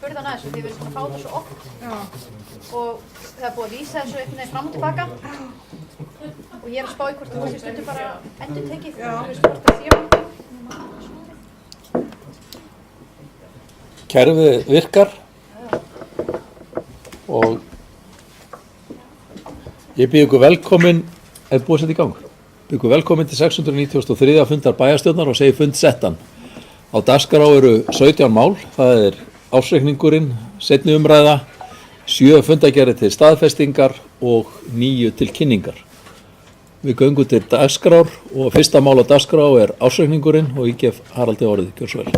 spurði hann að þessu því við erum fá þetta svo oft og það búið að lýsa þessu einhvern veginn fram og tilbaka og ég að spá í hvort það sé stundum bara endurtekið, hvort það þjá. Kerfið virkar og ég býð ykkur velkomin, búið að setja í gang, býð ykkur velkomin til 693. fundar bæjarstjórnar og segi fund settan. Á dagskrá eru 17 mál, það ársreikningurinn, seinni umræða, 7 fundagerðir til staðfestingar og 9 til kynningar. Við göngum til dagskrár og fyrsta mál á dagskrá ársreikningurinn og ég gef Haraldi orðið, gjör svo vel.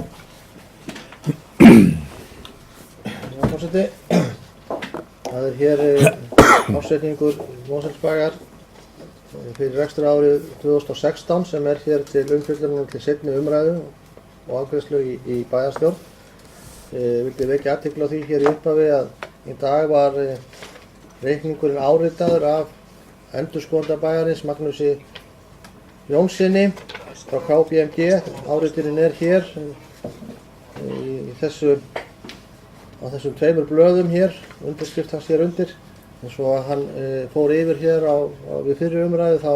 Forseti, það hér ársreikningur Mosfellsbæjar fyrir rekstrarárið 2016 sem hér til umfjöllunar til seinni umræðu og afgreiðslu í bæjarstjórn. Vildi vekja athygli á því hér í upphafi að í dag var reikningurinn áritaður af endurskoðanda bæjarins Magnúsi Jónssyni frá KPMG. Áriturinn hér í á þessum tveimur blöðum hér, undirskrift hans hér undir. En svo að hann fór yfir hér við fyrri umræðu þá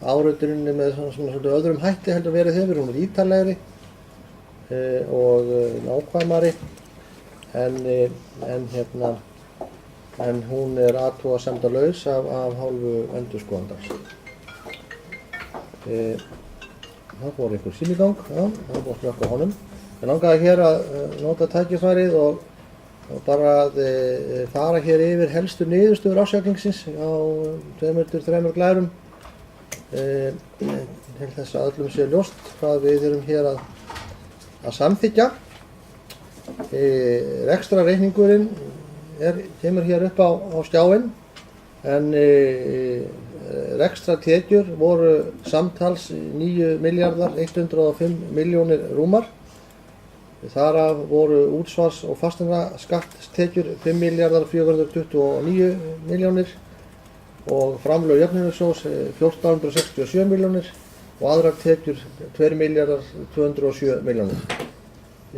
áriturinn með svona öðrum hætti heldur verið hefur, hún ítarlegri og nákvæmari en hún athugasemdalaus af hálfu endurskoðandans. Það fór einhver sín í gang, það búið að slökkva honum. Ég langaði hér að nota tækifærið og bara að fara hér yfir helstu niðurstöður ársreikningsins á 2-3 glærum til þess að öllum sé ljóst hvað við erum hér að samþykkja. Rekstrarreikningurinn kemur hér upp á skjáinn en rekstrartekjur voru samtals 9.105 milljónir rúmar. Þar af voru útsvars- og fasteignaskattstekjur 5.429 milljónir og framlög jöfnunarsjóðs 1.467 milljónir og aðrar tekjur 2.207 milljónir.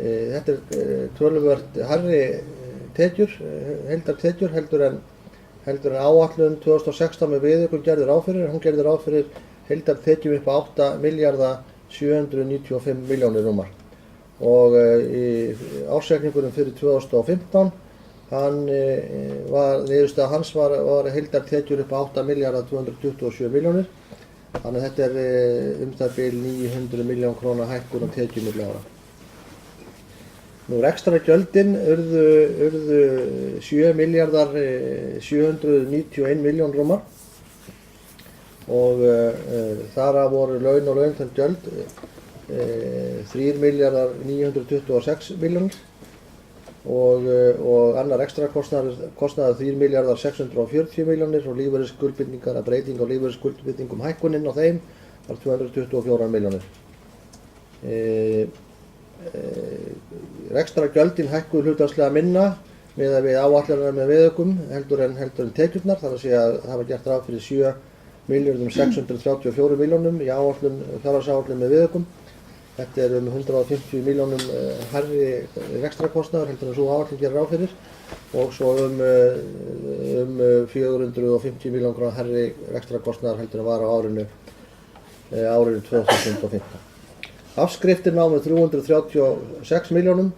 Þetta töluvert hærri tekjur, heildartekjur heldur en áætlun 2016 með viðaukum gerði ráð fyrir. Hún gerði ráð fyrir heildartekjum upp á 8.795 milljónir rúmar. Og í ársreikningurinn fyrir 2015 niðurstaða hans var heildartekjur upp á 8.227 milljónir. Þannig að þetta það bil 900 milljón króna hækkun á tekjum milli ára. Rekstrargjöldin urðu 7.791 milljón rúmar og þar af voru laun og launþegn gjöld 3.926 milljónir og annar ekstrakostnaður 3.640 milljónir og lífeyrisskuldbindingar að breyting á lífeyrisskuldbindingum hækkuninn á þeim var 224 milljónir. Rekstrargjöldin hækkuðu hlutfallslega minna miðað við áætlanirnar með viðaukum heldur en tekjurnar, þar að segja að það var gert ráð fyrir 7.634 milljónum í fjárhagsáætlun með viðaukum. Þetta 150 milljónum hærri rekstrakostnaður heldur en svo áætlun gerir ráð fyrir og svo 450 milljón króna hærri rekstrakostnaður heldur en var á árinu 2015. Afskriftir námu 336 milljónum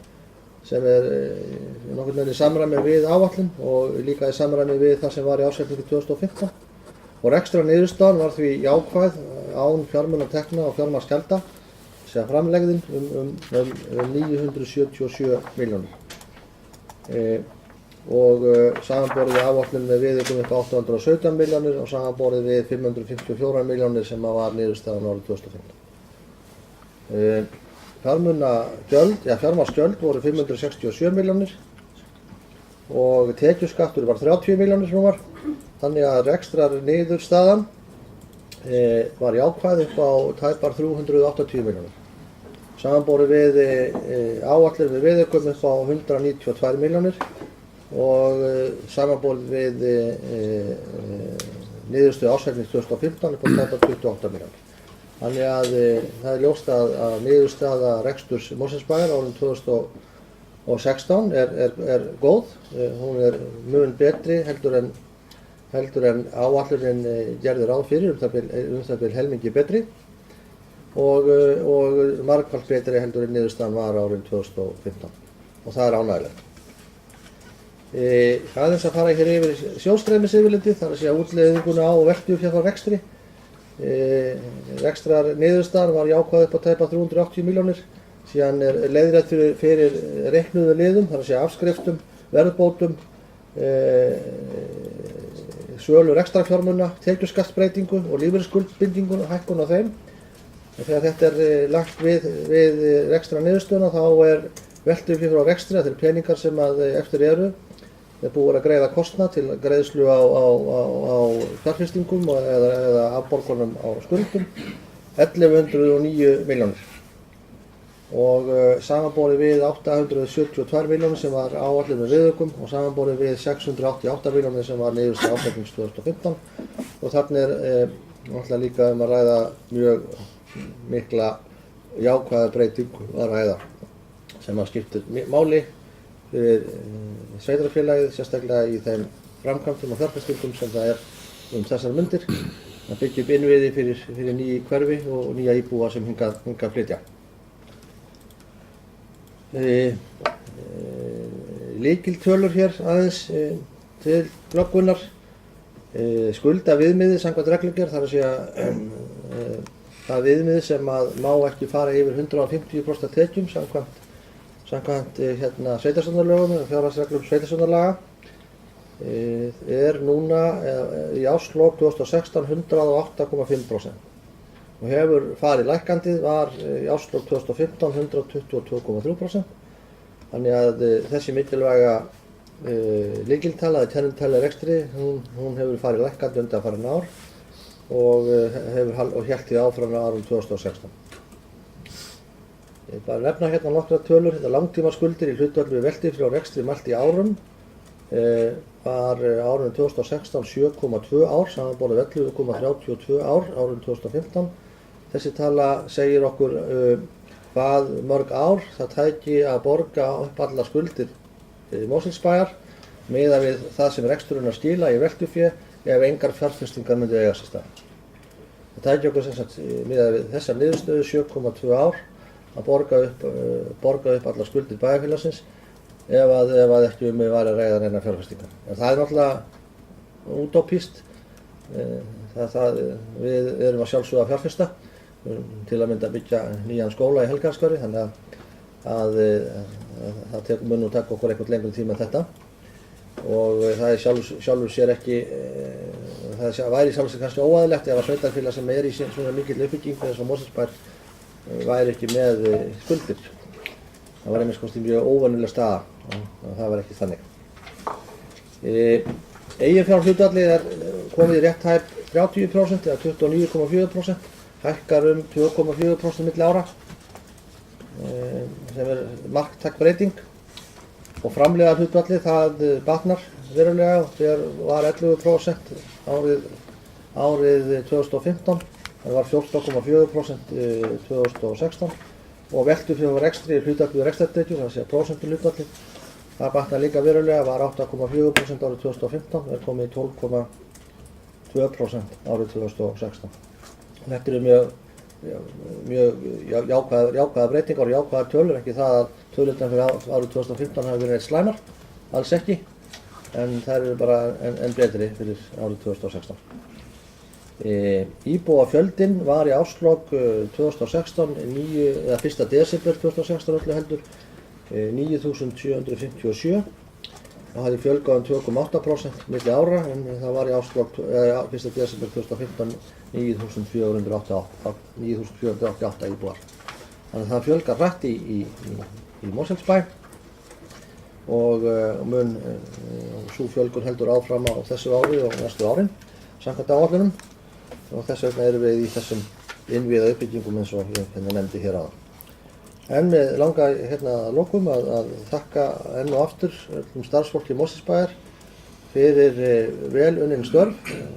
sem nokkurn veginn í samræmi við áætlun og líka í samræmi við það sem var í ársreikningi 2015 og rekstrarniðurstaðan var því jákvæð án fjármunatekna og fjármagnsgjalda sem framlegðin 977 milljónir og samanborið við áætlun með viðaukum upp á 817 milljónir og samanborið við 554 milljónir sem var niðurstaðan árið 2015. Fjármagnsgjöld voru 567 milljónir og tekjuskattur var 30 milljónir rúmar, þannig að rekstrarniðurstaðan var jákvæð upp á tæpar 380 milljónir. Samanborið við áætlun við viðaukum upp á 192 milljónir og samanborið við niðurstöðu ársreiknings 2015 upp á tæpar 28 milljónir. Þannig að það ljóst að niðurstaða reksturs Mosfellsbæjar árið og 16 er góð. Hún er mun betri heldur en áætlunin gerði ráð fyrir, það bil helmingi betri og margfalt betri heldur en niðurstaðan var árið 2015 og það er ánægjulegt. Aðeins að fara hér yfir sjóðstreymisyfirlitið, þar að segja útleiðinguna á og veltufé frá rekstri. Rekstrar niðurstaðan var jákvæð upp á tæpa 380 milljónir, síðan er leiðrétt fyrir reiknuðu liðum, þar að segja afskriftum, verðbótum, sölu rekstrarfjármuna, tekjuskattsbreytingu og lífeyrisskuldbindingu og hækkun á þeim. Þegar þetta er lagt við rekstrar niðurstöðuna þá er veltufé frá rekstri, þetta eru peningar sem eftir eru. Það er búið að greiða kostnað til greiðslu á fjárfestingum eða afborgunum á skuldum, 1109 milljónir. Og samanborið við 872 milljónir sem var áætlun með viðaukum og samanborið við 688 milljónir sem var niðurstaða ársreiknings 2015. Og þarna er náttúrulega líka að ræða mjög mikla jákvæða breytingu að ræða sem skiptir máli fyrir sveitarfélagið, sérstaklega í þeim framkvæmdum og fjárfestingum sem það er þessar mundir, að byggja upp innviði fyrir ný hverfi og nýja íbúa sem hingað flytja. Lykiltölur hér aðeins til glöggvunar. Skuldaviðmiðið samkvæmt reglugerð, þar að segja það viðmið sem má ekki fara yfir 150% tekjum samkvæmt sveitarstjórnarlögum eða fjárhagsreglum sveitarstjórnarlaga er núna í árslok 2016 108,5% og hefur farið lækkandi, var í árslok 2015 122,3%. Þannig að þessi mikilvæga lykiltala eða kennitala í rekstri, hún hefur farið lækkandi undanfarin ár og hélt því áfram á árinu 2016. Ég bara nefna hérna nokkra tölur. Þetta langtímaskuldir í hlutfalli við veltufé frá rekstri mælt í árum var árinu 2016 7,2 ár, samanborið 11,32 ár árinu 2015. Þessi tala segir okkur hvað mörg ár það tæki að borga upp allar skuldir Mosfellsbæjar miðað við það sem reksturinn að skila í veltufé ef engar fjárfestingar myndu eiga sér stað. Það tæki okkur sem sagt miðað við þessar niðurstöðu 7,2 ár að borga upp allar skuldir bæjarfélagsins ef ekki var að ræða neina fjárfestingar. En það er náttúrulega útópískt. Við erum að sjálfsögða að fjárfesta til að mynda byggja nýjan skóla í Helgaskari, þannig að það mun nú taka okkur eitthvað lengri tíma en þetta. Og það er sjálfur sér ekki, það væri sjálfur sér kannski óæðilegt ef að sveitarfélag sem er í svona mikill uppbyggingu eins og Mosfellsbær væri ekki með skuldir. Það var einmitt kosti mjög óvenjuleg staða og það var ekki þannig. Eiginfjárhlutfallið er komið í rétt tæp 30% eða 29,4%, hækkar 2,4% milli ára sem er marktæk breyting og framleiðarhlutfallið það batnar verulega, þegar var 11% árið 2015, það var 14,4% 2016 og veltufé frá rekstri hlutfallið við rekstrartekjur, það sé prósentuhlutfallið, það batnar líka verulega, var 8,4% árið 2015, er komið í 12,2% árið 2016. Þetta eru mjög jákvæða breytingar og jákvæðar tölur, ekki það að tölurnar fyrir árið 2015 hafi verið slæmar, alls ekki, en þær eru bara enn betri fyrir árið 2016. Íbúafjöldinn var í árslok 2016, eða 1. desember 2016 öllu heldur, 9.757. Það hafði fjölgað 2,8% milli ára, en það var í árslok 1. desember 2015 9.488 íbúar. Þannig að það fjölgar hratt í Mosfellsbæ og sú fjölgun heldur áfram á þessu ári og næstu árin samkvæmt áætlunum og þess vegna erum við í þessum innviða uppbyggingum eins og ég nefndi hér áðan. En við langa að lokum að þakka enn og aftur starfsfólki Mosfellsbæjar fyrir vel unnin störf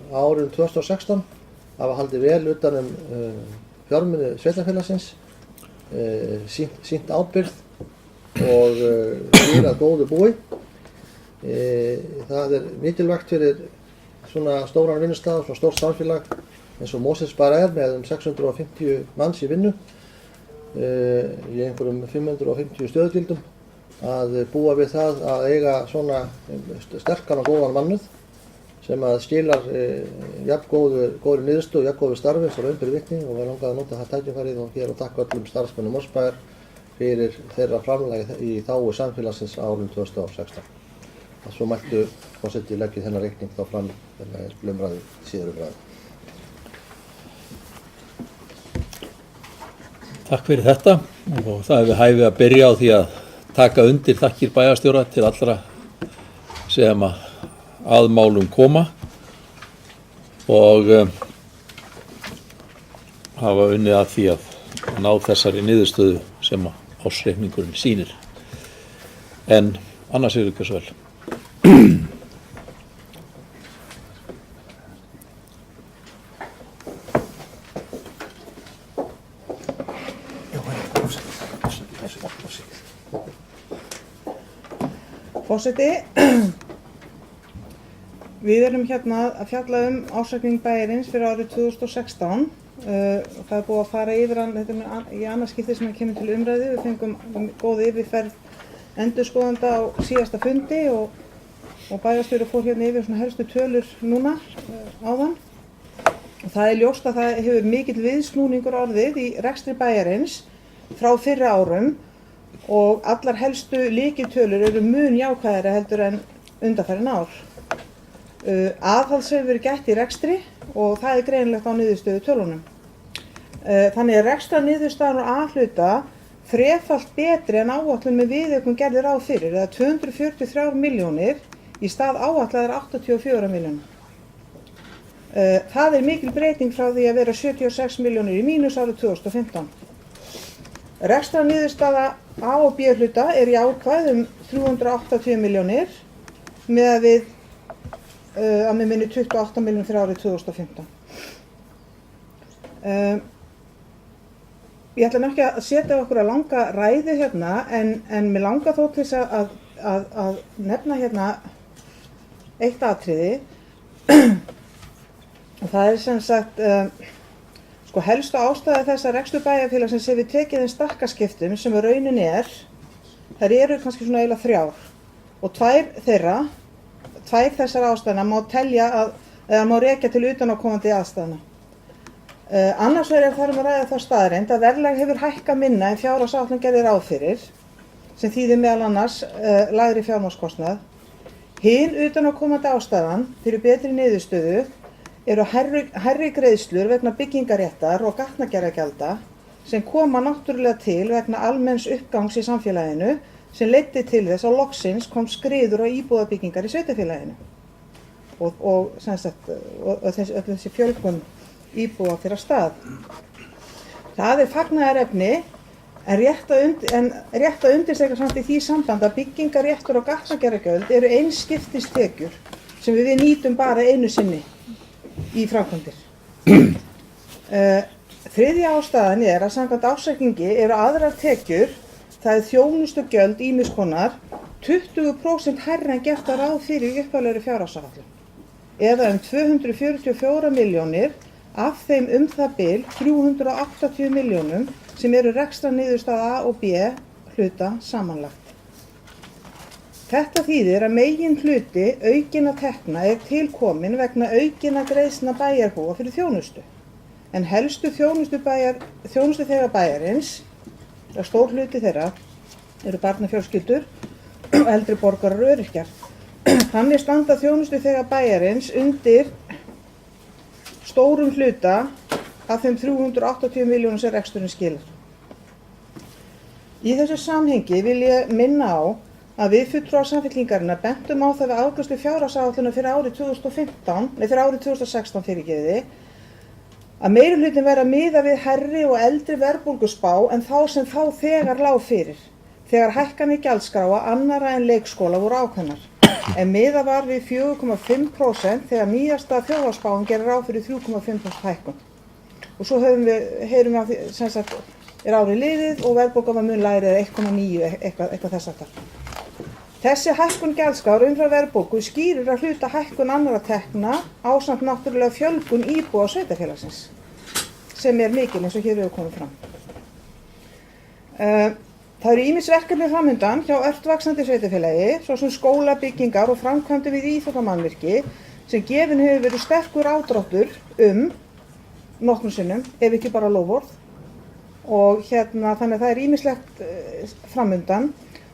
á árinu 2016, hafa haldið vel utan fjármuni sveitarfélagsins, sýnt ábyrgð og að góðu búi. Það mikilvægt fyrir svona stóran vinnustað, svona stórt samfélag eins og Mosfellsbær með 650 manns í vinnu í einhverjum 550 stöðugildum að búa við það að eiga svona sterkan og góðan mannauð sem að skilar góðri niðurstöðu, jafngóðu starfi sem raun ber vitni og var langað að nota það tækifærið og hér og takk öllum starfsmönnum Mosfellsbæjar fyrir þeirra framlagi í þágu samfélagsins á árinu 2016. Að svo mæltu forseti leggja þennan reikning þá fram umræðu, síðar umræðu. Takk fyrir þetta og það hefur hæfið að byrja á því að taka undir þakkir bæjarstjóra til allra sem að málum koma og hafa unnið að því að ná þessari niðurstöðu sem ársreikningurinn sýnir. En annars er ykkur svo vel. Forseti, við erum hérna að fjalla ársreikning bæjarins fyrir árið 2016. Það er búið að fara yfir hann, þetta í annað skipti sem kemur til umræðu. Við fengum góða yfirferð endurskoðanda á síðasta fundi og bæjarstjóri fór hérna yfir svona helstu tölur núna áðan. Og það er ljóst að það hefur mikill viðsnúningur orðið í rekstri bæjarins frá fyrri árum og allar helstu lykiltölur eru mun jákvæðari heldur en undanfarin ár. Aðhalds hefur verið gætt í rekstri og það er greinilegt á niðurstöðu tölunum. Þannig rekstrarniðurstaðan úr A-hluta þrefalt betri en áætlun með viðaukum gerði ráð fyrir, eða 243 milljónir í stað áætlaðar 84 milljónir. Það er mikil breyting frá því að vera 76 milljónir í mínus árið 2015. Rekstrarniðurstaða A og B-hluta er jákvæð 380 milljónir miðað við að mig minni 28 milljónir fyrir árið 2015. Ég ætla ekki að setja okkur að langa ræðu hérna en mig langar þó til þess að nefna hérna eitt atriði og það er sem sagt helstu ástæða þess að rekstur bæjarfélagsins hefur tekið þeim stakkaskiptum sem raunin þær eru kannski svona eiginlega þrjár og tvær þessar ástæðna má telja eða má rekja til utanaðkomandi aðstæðna. Annars vegar þarf að ræða þá staðreynd að verðlag hefur hækkað minna en fjárhagsáætlun gerði ráð fyrir sem þýðir meðal annars lægri fjármagnskostnað. Hin utanaðkomandi ástæðan fyrir betri niðurstöðu eru hærri greiðslur vegna byggingaréttar og gatnagerðargjalda sem koma náttúrulega til vegna almenns uppgangs í samfélaginu sem leiddi til þess að loksins kom skriður og íbúðabyggingar í sveitarfélaginu og þessi fjölgun íbúða fyrir að stað. Það er fagnaðarefni en rétt að undirstrika samt í því samband að byggingaréttur og gatnagerðargjöld eru einskiptistekjur sem við nýtum bara einu sinni í framkvæmdir. Þriðja ástæðan að samkvæmt ársreikningi eru aðrar tekjur, það er þjónustugjöld ýmiss konar, 20% hærri en gert var ráð fyrir í upphaflegri fjárhagsáætlun, eða 244 milljónir af þeim það bil 380 milljónum sem eru rekstrarniðurstaða A og B hluta samanlagt. Þetta þýðir að megin hluti aukinna tekna tilkomin vegna aukinna greiðslna bæjarbúa fyrir þjónustu. En helstu þjónustuþegar bæjarins, stór hluti þeirra, eru barnafjölskyldur og eldri borgarar og öryrkjar. Þannig standa þjónustuþegar bæjarins undir stórum hluta af þeim 380 milljónum sem reksturinn skilar. Í þessu samhengi vil ég minna á að við fulltrúar Samfylkingarinnar bentum á það við afgreiðslu fjárhagsáætlunar fyrir árið 2016 að meirihlutinn væri að miða við hærri og eldri verðbólguspá en þá sem þegar lá fyrir, þegar hækkanir gjaldskráa annarra en leikskóla voru ákveðnar, en miðað var við 4,5% þegar nýjasta þjóðhagsspáin gerir ráð fyrir 3,5% hækkun. Og svo heyrum við af því, sem sagt, er árið liðið og verðbólga var mun lægri eða 1,9 eitthvað þess aftar. Þessi hækkun gjaldskrár umfram verðbólgu skýrir að hluta hækkun annarra tekna ásamt náttúrulega fjölgun íbúa sveitarfélagsins sem mikil eins og hér hefur komið fram. Það eru ýmis verkefni framundan hjá ört vaxandi sveitarfélagi, svo sem skólabyggingar og framkvæmdir við íþróttamannvirki sem gefinn hefur verið sterkur ádráttur nokkrum sinnum, ef ekki bara loforð. Og þannig að það er ýmislegt framundan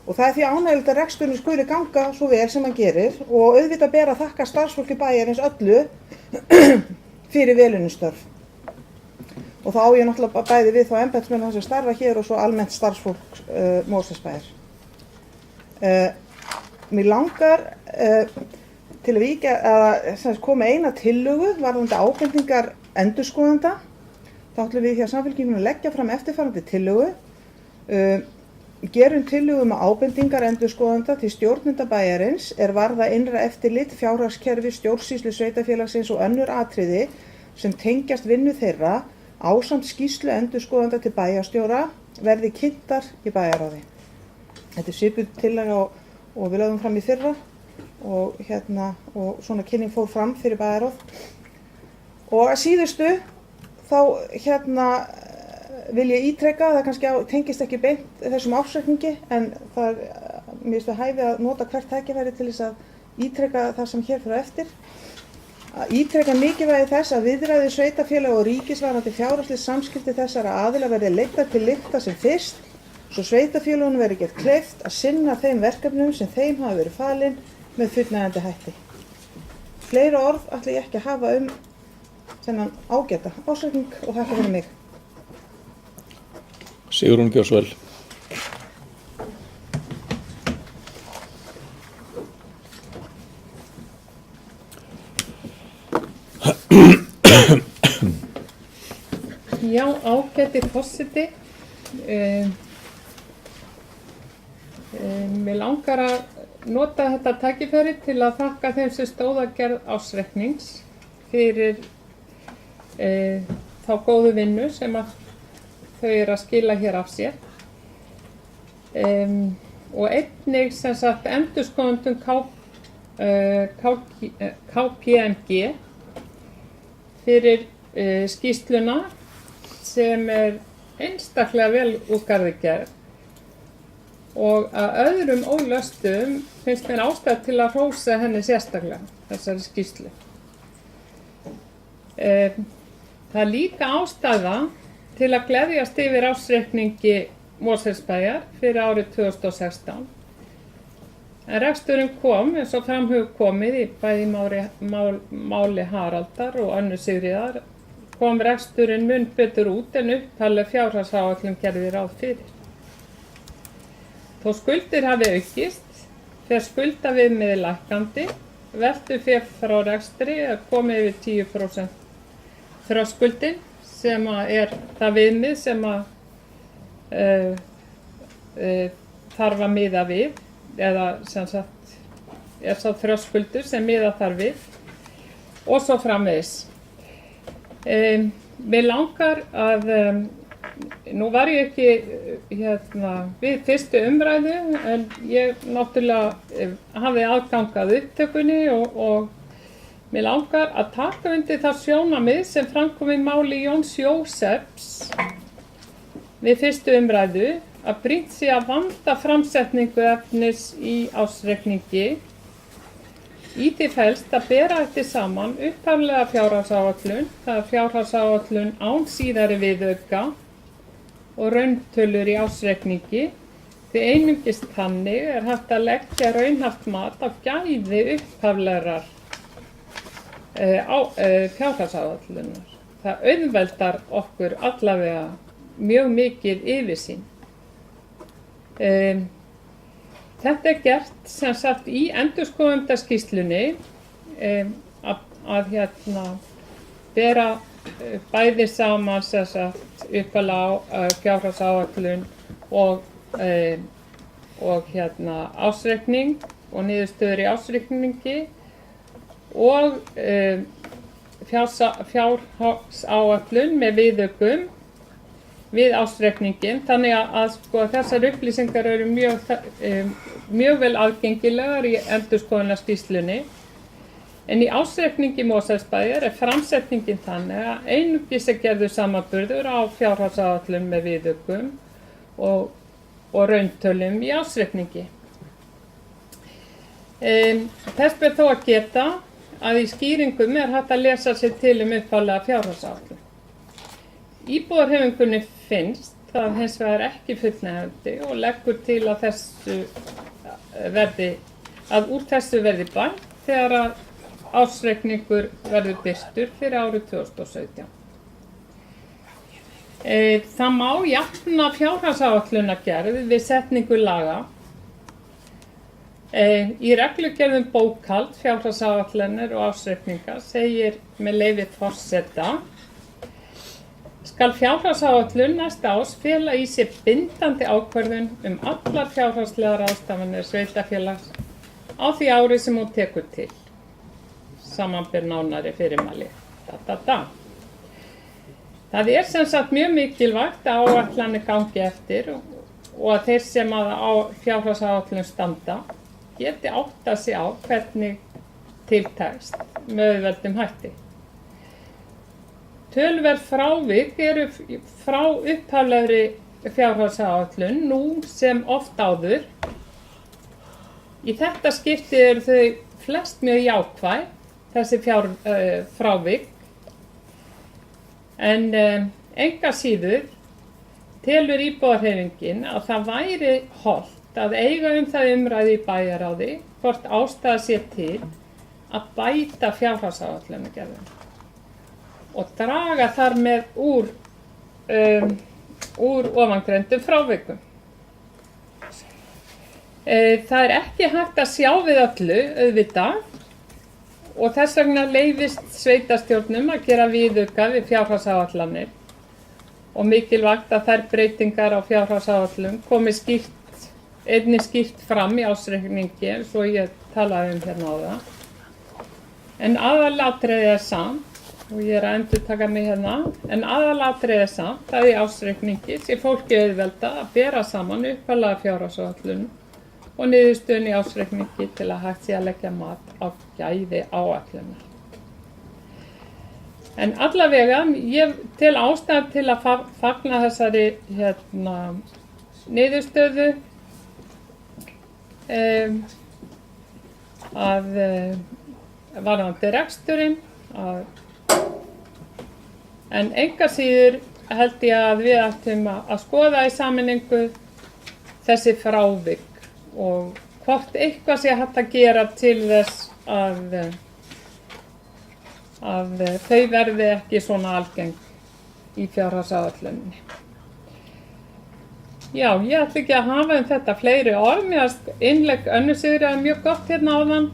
og það er því ánægjulegt að reksturinn skuli ganga svo vel sem hann gerir og auðvitað ber að þakka starfsfólki bæjarins öllu fyrir velunustörf. Og þá á ég náttúrulega bæði við þá embættismenn sem starfa hér og svo almennt starfsfólk Mosfellsbæjar. Mér langar til að koma eina tillögu varðandi ábendingar endurskoðanda. Þá ætlum við hjá Samfylkingunni að leggja fram eftirfarandi tillögu. Gerum tillögu ábendingar endurskoðanda til stjórnenda bæjarins er varða innra eftirlit, fjárhagskerfi, stjórnsýslu sveitarfélagsins og önnur atriði sem tengjast vinnu þeirra ásamt skýrslu endurskoðanda til bæjarstjóra verði kynntar í bæjarráði. Þetta er svipuð tillaga og við lögðum fram í fyrra og svona kynning fór fram fyrir bæjarráð. Og að síðustu þá vil ég ítreka, það kannski tengist ekki beint þessum ársreikningi en mér finnst það hæfi að nota hvert tækifæri til þess að ítreka það sem hér fyrir eftir. Að ítreka mikilvægi þess að viðræður sveitarfélaga og ríkis varðandi fjárhagsleg samskipti þessara aðila verði leiddar til lykta sem fyrst, svo sveitarfélagunum verði gert kleift að sinna þeim verkefnum sem þeim hafa verið falin með fullnægjandi hætti. Fleiri orð ætla ég ekki að hafa þennan ágæta ársreikning og þakka fyrir mig. Sigrún Gjörsvel. Já, ágæti forseti. Mér langar að nota þetta tækifæri til að þakka þeim sem stóðu að gerð ársreiknings fyrir þá góðu vinnu sem að þau eru að skila hér af sér. Og einnig sem sagt endurskoðendum KPMG fyrir skýrsluna sem er einstaklega vel úr garði gerð og að öðrum ólöstum finnst mér ástæða til að hrósa henni sérstaklega þessari skýrslu. Það er líka ástæða til að gleðjast yfir ársreikningi Mosfellsbæjar fyrir árið 2016. En reksturinn kom, eins og fram hefur komið í bæði máli Haraldar og Önnu Sigríðar, kom reksturinn mun betur út en upphafleg fjárhagsáætlun gerði ráð fyrir. Þó skuldir hafi aukist, fer skuldaviðmiðið lækkandi, veltufé frá rekstri er komið yfir 10% þröskuldin sem er það viðmið sem þarf að miða við eða sem sagt er sá þröskuldur sem miða þarf við og svo framvegis. Mér langar að nú var ég ekki við fyrstu umræðu en ég náttúrulega hafði aðgang að upptökunni og mér langar að taka undir það sjónarmið sem framkom í máli Jóns Jósefs við fyrstu umræðu að brýnt sé að vanda framsetningu efnis í ársreikningi. Í því felst að bera ætti saman upphaflega fjárhagsáætlun, það er fjárhagsáætlun án síðari viðauka og rauntölur í ársreikningi. Því einungis þannig er hægt að leggja raunhæft mat á gæði upphaflegrar fjárhagsáætlunar. Það auðveldar okkur allavega mjög mikið yfirsýn. Þetta er gert sem sagt í endurskoðendaskýrslunni að bera bæði saman sem sagt upphaflega fjárhagsáætlun og ársreikning og niðurstöður í ársreikningi og fjárhagsáætlun með viðaukum við ársreikningin, þannig að sko, þessar upplýsingar eru mjög vel aðgengilegar í endurskoðunarskýrslunni. En í ársreikningi Mosfellsbæjar framsetningin þannig að einungis gerður samanburður á fjárhagsáætlun með viðaukum og rauntölum í ársreikningi. Þess ber þó að geta að í skýringum hægt að lesa sér til upphaflega fjárhagsáætlun. Íbúðarhreyfingunni finnst það hins vegar ekki fullnægjandi og leggur til að úr þessu verði bætt þegar að ársreikningur verður birtur fyrir árið 2017. Það má jafna fjárhagsáætlunargerð við setningu laga. Í reglugerðum bókhald, fjárhagsáætlanir og ársreikninga segir með leyfi forseta: skal fjárhagsáætlun næsta árs fela í sér bindandi ákvörðun allar fjárhagslegar ráðstafanir sveitarfélags á því ári sem hún tekur til. Samanber nánari fyrirmæli. Það sem sagt mjög mikilvægt að áætlanir gangi eftir og að þeir sem á fjárhagsáætlun standa geti áttað sig á hvernig til tekst með auðveldum hætti. Töluverð frávik eru frá upphaflegri fjárhagsáætlun nú sem oft áður. Í þetta skipti eru þau flest mjög jákvæð, þessi frávik. En engu að síður telur íbúðarhreyfingin að það væri hollt að eiga það umræðu í bæjarráði hvort ástæða sé til að bæta fjárhagsáætlunargerðina og draga þar með úr ofangreindum frávikum. Það ekki hægt að sjá við öllu auðvitað og þess vegna leyfist sveitarstjórnum að gera viðauka við fjárhagsáætlanir og mikilvægt að þær breytingar á fjárhagsáætlun komi einnig skýrt fram í ársreikningi eins og ég talaði hérna á það. En aðalatriðið samt, og ég að endurtaka mig hérna, en aðalatriðið samt að í ársreikningi sé fólki auðvelda að bera saman upphaflega fjárhagsáætlun og niðurstöðun í ársreikningi til að hægt sé að leggja mat á gæði áætlunar. En allavega, ég tel ástæðu til að fagna þessari niðurstöðu varðandi reksturinn, en engu að síður held ég að við ættum að skoða í sameiningu þessi frávik og hvort eitthvað sé hægt að gera til þess að þau verði ekki svona algeng í fjárhagsáætluninni. Já, ég ætla ekki að hafa þetta fleiri orð, mér finnst innlegg Önnu Sigríðar mjög gott hérna áðan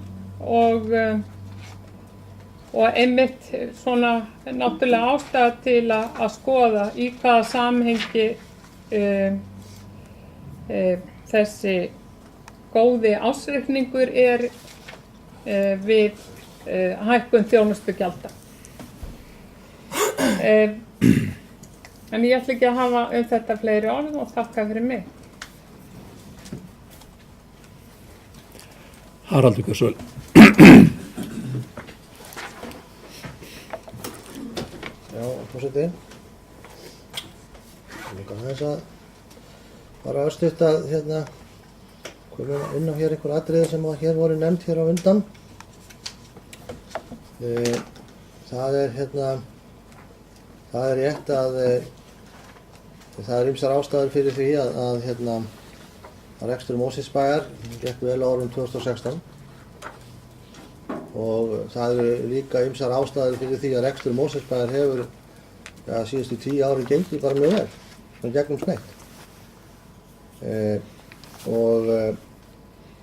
og einmitt svona náttúrulega ástæða til að skoða í hvaða samhengi þessi góði ársreikningur við hækkun þjónustugjalda. En ég ætla ekki að hafa þetta fleiri orð og þakka fyrir mig. Haraldur Gjörsvöld. Já, forseti. Líka þess að bara örstutt að komum inn á hér einhver atriði sem hér voru nefnd hér á undan. Það er rétt að það ýmsar ástæður fyrir því að rekstur Mosfellsbæjar gekk vel á árinu 2016 og það eru líka ýmsar ástæður fyrir því að rekstur Mosfellsbæjar hefur síðustu 10 ári gengið bara mjög vel, svona gegnum sneitt. Og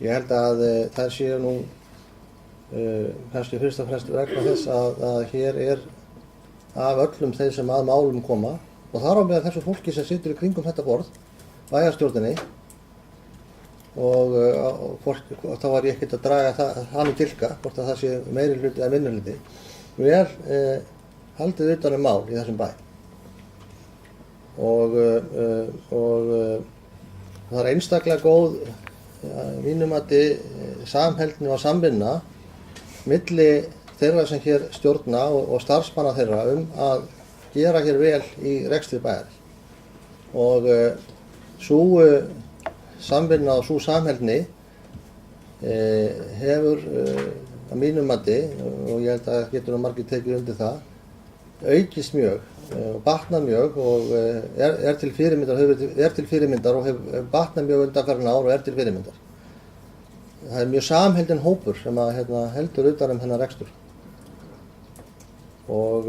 ég held að þær séu nú kannski fyrst og fremst vegna þess að hér af öllum þeir sem að málum koma og þar á meðal þessu fólki sem situr í kringum þetta borð, bæjarstjórninni og þá var ég ekkert að draga hann í dilka, hvort að það sé meiri hluti eða minni hluti, vel haldið utan mál í þessum bæ. og það er einstaklega góð mínum samheldni og samvinna milli þeirra sem hér stjórna og starfsmanna þeirra að gera hér vel í rekstri bæjar. Og sú samvinna og sú samheldni hefur að mínum mati, og ég held að getur margir tekið undir það, aukist mjög og batnað mjög og er til fyrirmyndar og hefur batnað mjög undanfarin ár og er til fyrirmyndar. Það er mjög samheldinn hópur sem heldur utan þennan rekstur. Og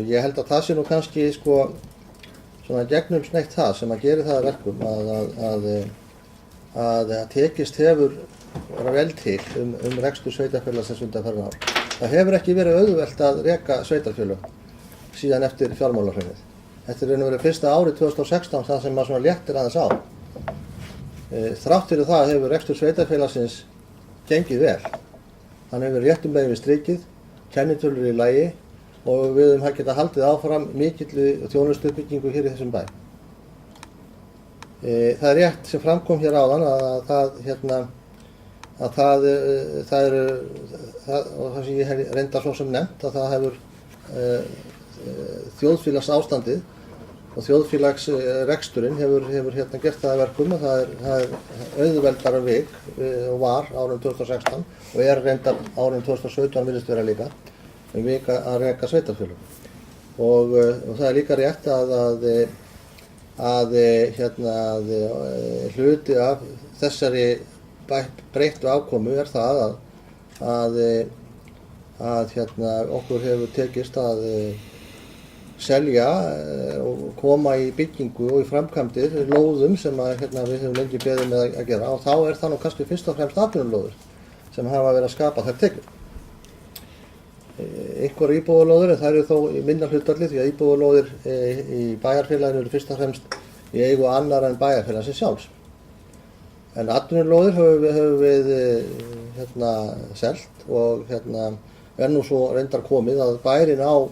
ég held að það sé nú kannski svona gegnumsneitt það sem að gera það að verkum að tekist hefur vel til rekstur sveitarfélagsins undanfarin ár. Það hefur ekki verið auðvelt að reka sveitarfélög síðan eftir fjármálahrunið. Þetta er raun og verið fyrsta árið 2016 það sem maður svona léttir aðeins á. Þrátt fyrir það hefur rekstur sveitarfélagsins gengið vel. Hann hefur réttum megin við strikið, kennitölur í lagi og við höfum getað haldið áfram mikilli þjónustuuppbyggingu hér í þessum bæ. Það er rétt sem framkom hér áðan og það sem ég reyndar svo sem nefnt, að það hefur þjóðfélagsástandið og þjóðfélagsreksturinn hefur gert það að verkum að það er auðveldara vik og var árið 2016 og er reyndar árið 2017 virðist vera líka vik að reka sveitarfélög. Og það er líka rétt að hluti af þessari breyttu afkomu er það að okkur hefur tekist að selja og koma í byggingu og í framkvæmdir lóðum sem við höfum lengi beðið með að gera, og þá er það nú kannski fyrst og fremst atvinnulóðir sem hafa verið að skapa þær tekjur. Einhver íbúðarlóðir, en það eru þó í minna hlutfalli því að íbúðarlóðir í bæjarfélaginu eru fyrst og fremst í eigu annarra en bæjarfélagsins sjálfs. En atvinnulóðir höfum við selt og er nú svo reyndar komið að bærinn á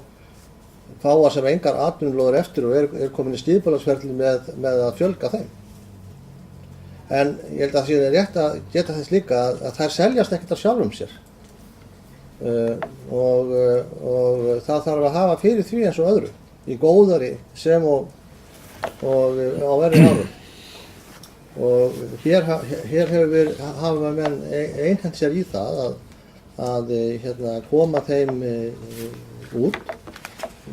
fáar sem engar atvinnulóðir eftir og er komin í skipulagsferli með að fjölga þeim. En ég held að það sé rétt að geta þess líka að þær seljast ekkert af sjálfum sér. Og það þarf að hafa fyrir því eins og öðru, í góðari sem og á verri árum. Og hér hafa menn einhent sér í það að koma þeim út,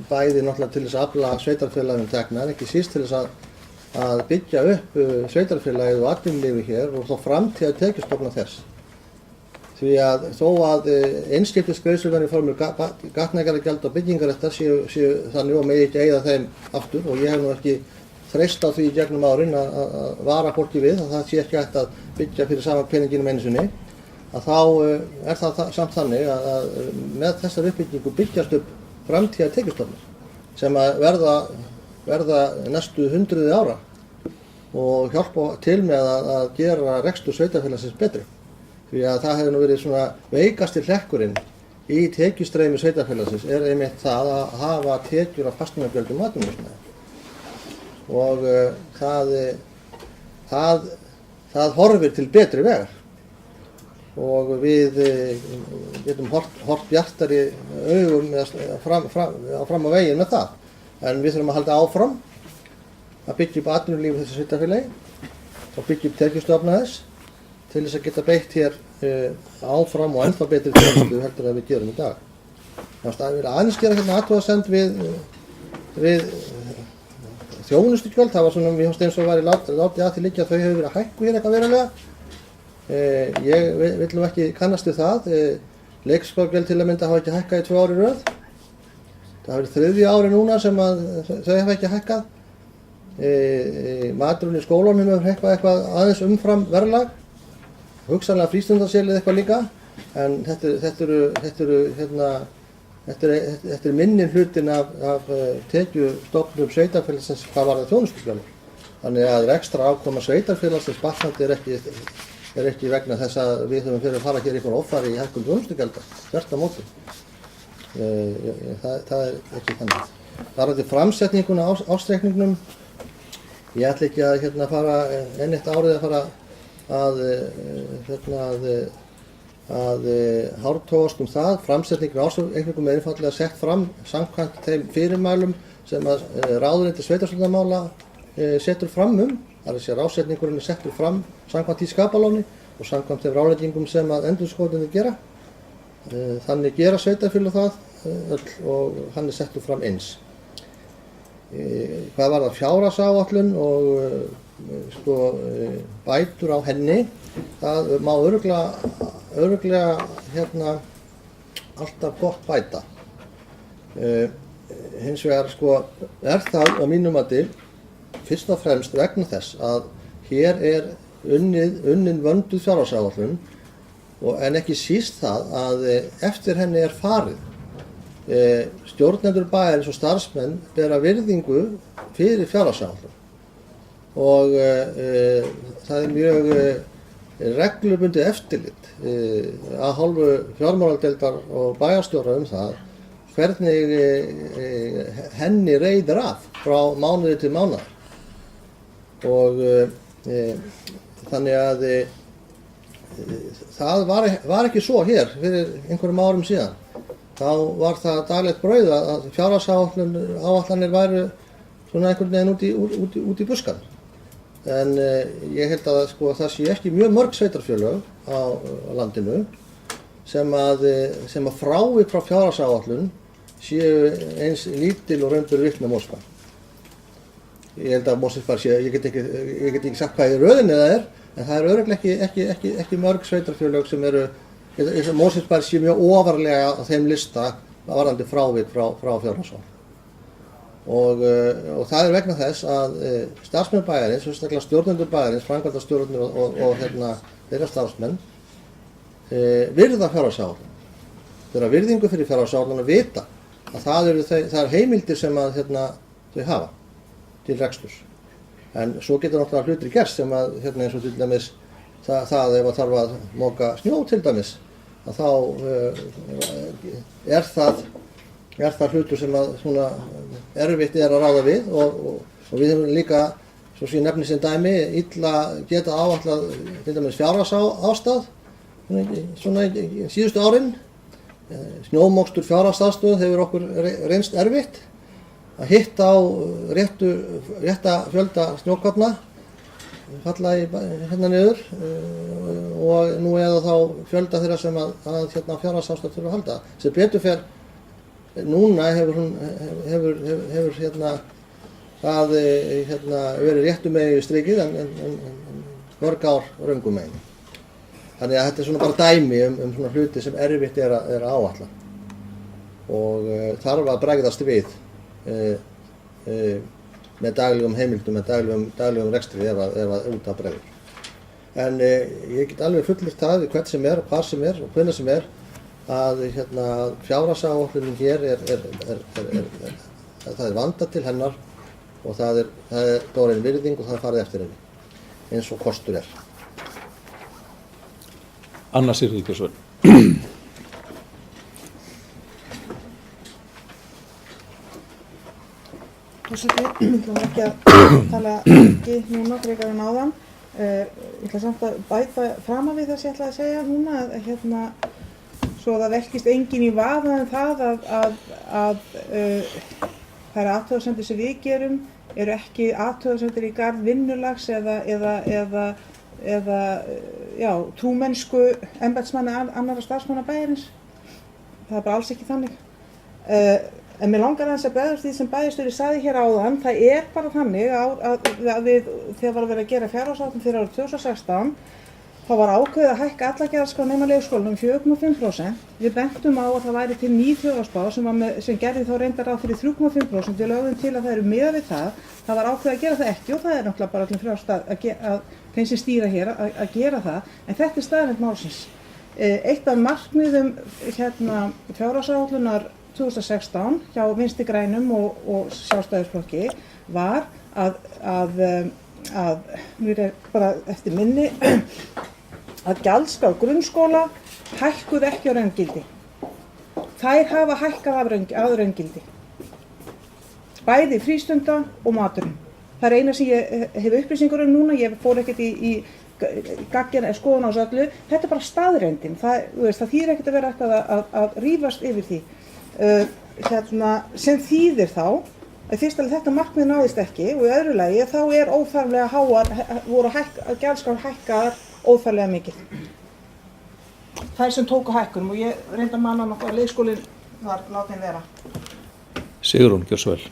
bæði náttúrulega til þess að afla sveitarfélaginu tekna, en ekki síst til þess að byggja upp sveitarfélagið og atvinnulífið hér og þó framtíðar tekjustofna þess. Því að þó að einskiptisgreiðslurnar í formi gatnagerðargjalda og byggingarréttar séu þannig og megi ekki eyða þeim aftur, og ég hef nú ekki þreist á því í gegnum árin að vara fólki við að það sé ekki hægt að byggja fyrir sama peninginum einu sinni, að þá er það samt þannig að með þessar uppbyggingu byggjast upp framtíðar tekjustofnar sem að verða næstu hundruði ára og hjálpa til með að gera rekstur sveitarfélagsins betri. Því að það hefur nú verið svona veikasti hlekkurinn í tekjustreymi sveitarfélagsins er einmitt það að hafa tekjur af fasteignagjöldum og atvinnuhúsnæði. Og það horfir til betri vegar. Og við getum hort bjartari augum fram á veginn með það. En við þurfum að halda áfram að byggja upp atvinnulíf þessu sveitarfélagi og byggja upp tekjustofna þess til þess að geta beitt hér áfram og ennþá betri þjónustu heldur en við gerum í dag. Það vil aðeins gera athugasemd við þjónustugjöld. Það var svona, mér finnst eins og væri látið að því liggja að þau hefur verið að hækku hér eitthvað verulega. Ég vil nú ekki kannast við það. Leikskólagjöld til að mynda hafa ekki hækkað í 2 ár í röð. Það hafa verið 3. ári núna sem að þau hafa ekki hækkað. Maturinn í skólanum hefur eitthvað aðeins umfram verðlag. Hugsanlega frístundaselið eitthvað líka. En þetta er minni hlutin af tekjustofnum sveitarfélagsins hvað varðar þjónustugjöld. Þannig að rekstra afkoma sveitarfélagsins batnandi er ekki vegna þess að við höfum fyrir að fara hér ykkur offari í hækkun þjónustugjalda, þvert á móti. Það er ekki þannig. varðandi framsetninguna á ársreikningnum, ég ætla ekki að fara enn eitt árið að fara að hártogast það. Framsetningin á ársreikningum einfaldlega sett fram samkvæmt þeim fyrirmælum sem að ráðuneyti sveitarstjórnarmála setur fram það er að segja ársreikningurinn settur fram samkvæmt því skapalóni og samkvæmt þeim ráðleggingum sem að endurskoðendur gera. Þannig gera sveitarfélög það öll og hann settur fram eins. Hvað var það fjárhagsáætlun og bætur á henni, það má örugglega alltaf gott bæta. Hins vegar það á mínum mati fyrst og fremst vegna þess að hér unnin vönduð fjárhagsáætlun en ekki síst það að eftir henni farið. Stjórnendur bæjarins og starfsmenn bera virðingu fyrir fjárhagsáætlun og það mjög reglubundið eftirlit að hálfu fjármáladeildar og bæjarstjóra það hvernig henni reiðir af frá mánuði til mánaðar og þannig að það var ekki svo hér fyrir einhverjum árum síðan. Þá var það daglegt brauð að fjárhagsáætlanir væru svona einhvern veginn út í buskan. En ég held að það sé ekki mjög mörg sveitarfélög á landinu sem að frávik frá fjárhagsáætlun séu eins lítil og raun ber vitni á Mosfellsbæ. Ég held að Mosfellsbær sé, ég get ekki sagt hvað í röðinni það en það örugglega ekki mörg sveitarfélög sem eru Mosfellsbær sé mjög ofarlega á þeim lista varðandi frávik frá fjárhagsáætlun. Og það vegna þess að starfsmenn bæjarins, sérstaklega stjórnendur bæjarins, framkvæmdastjórnendur og þeirra starfsmenn virða fjárhagsáætlun. Þeirra virðingu fyrir fjárhagsáætlun og vita að það er heimildir sem að þau hafa til reksturs. En svo getur náttúrulega hlutir gerst sem að eins og til dæmis það ef að þarf að moka snjó til dæmis að þá er það hlutur sem að svona erfitt að ráða við og við höfum líka, svo sem ég nefni sem dæmi, illa geta áætlað til dæmis fjárhagsástað svona í síðustu árin. Snjómokstur fjárhagsaðstöð hefur okkur reynst erfitt að hitta á rétta fjölda snjókorna falla niður og nú eða þá fjölda þeirra sem að fjárhagsástað þurfa að halda. Sem betur fer núna hefur það verið réttum megin strikið en mörg ár röngum megin. Þannig að þetta er svona bara dæmi svona hluti sem erfitt er að áætla og þarf að bregðast við með daglegum heimildum, með daglegum rekstri ef að út af bregður. En ég get alveg fullyrt það við hvern sem er og hvar sem er og hvenær sem er að fjárhagsáætlunin hér það er vandað til hennar og það er dórin virðing og það er farið eftir henni eins og kostur er. Anna Sigríðardóttir. Forseti, ég ætla ekki að tala ekki núna frekar en áðan. Ég ætla samt að bæta fram við það sem ég ætla að segja núna svo að það velkist enginn í vafa það að þær athugasemdir sem við gerum eru ekki athugasemdir í garð vinnulags eða trúmennsku embættismanna annarra starfsmanna bæjarins. Það er bara alls ekki þannig. En mér langar aðeins að bregðast því sem bæjarstjóri sagði hér áðan, það er bara þannig að við, þegar var að vera að gera fjárhagsáætlun fyrir árið 2016, þá var ákveðið að hækka alla gjaldskrá nema leikskólanum 4,5%. Við bentum á að það væri til ný þjóðhagsspá sem gerði þá reyndar ráð fyrir 3,5%. Við lögðum til að það eru miðað við það. Það var ákveðið að gera það ekki og það er náttúrulega bara allir frjálst að þeim sem stýra hér að gera það. En þetta er staðreynd málsins. Eitt af markmiðum fjárhagsáætlunar 2016 hjá Vinstri grænum og Sjálfstæðisflokki var mér er bara eftir minni að gjaldskrár grunnskóla hækkuðu ekki á raungildi. Þær hafa hækkað að raungildi. bæði frístunda og maturinn. Það er eina sem ég hef upplýsingur núna, ég fór ekkert í gaggina eða skoðun á þessu öllu. Þetta er bara staðreyndin, það þýðir ekkert að vera að rífast yfir því. Sem þýðir þá, að fyrst alveg þetta markmið náðist ekki og í öðru lagi þá er óþarflega voru gjaldskrár hækkaðar óþarflega mikið. Þær sem tóku hækkunum og ég reynda að manna nokkuð að leikskólinn var látin vera. Sigrún, gjör svo vel.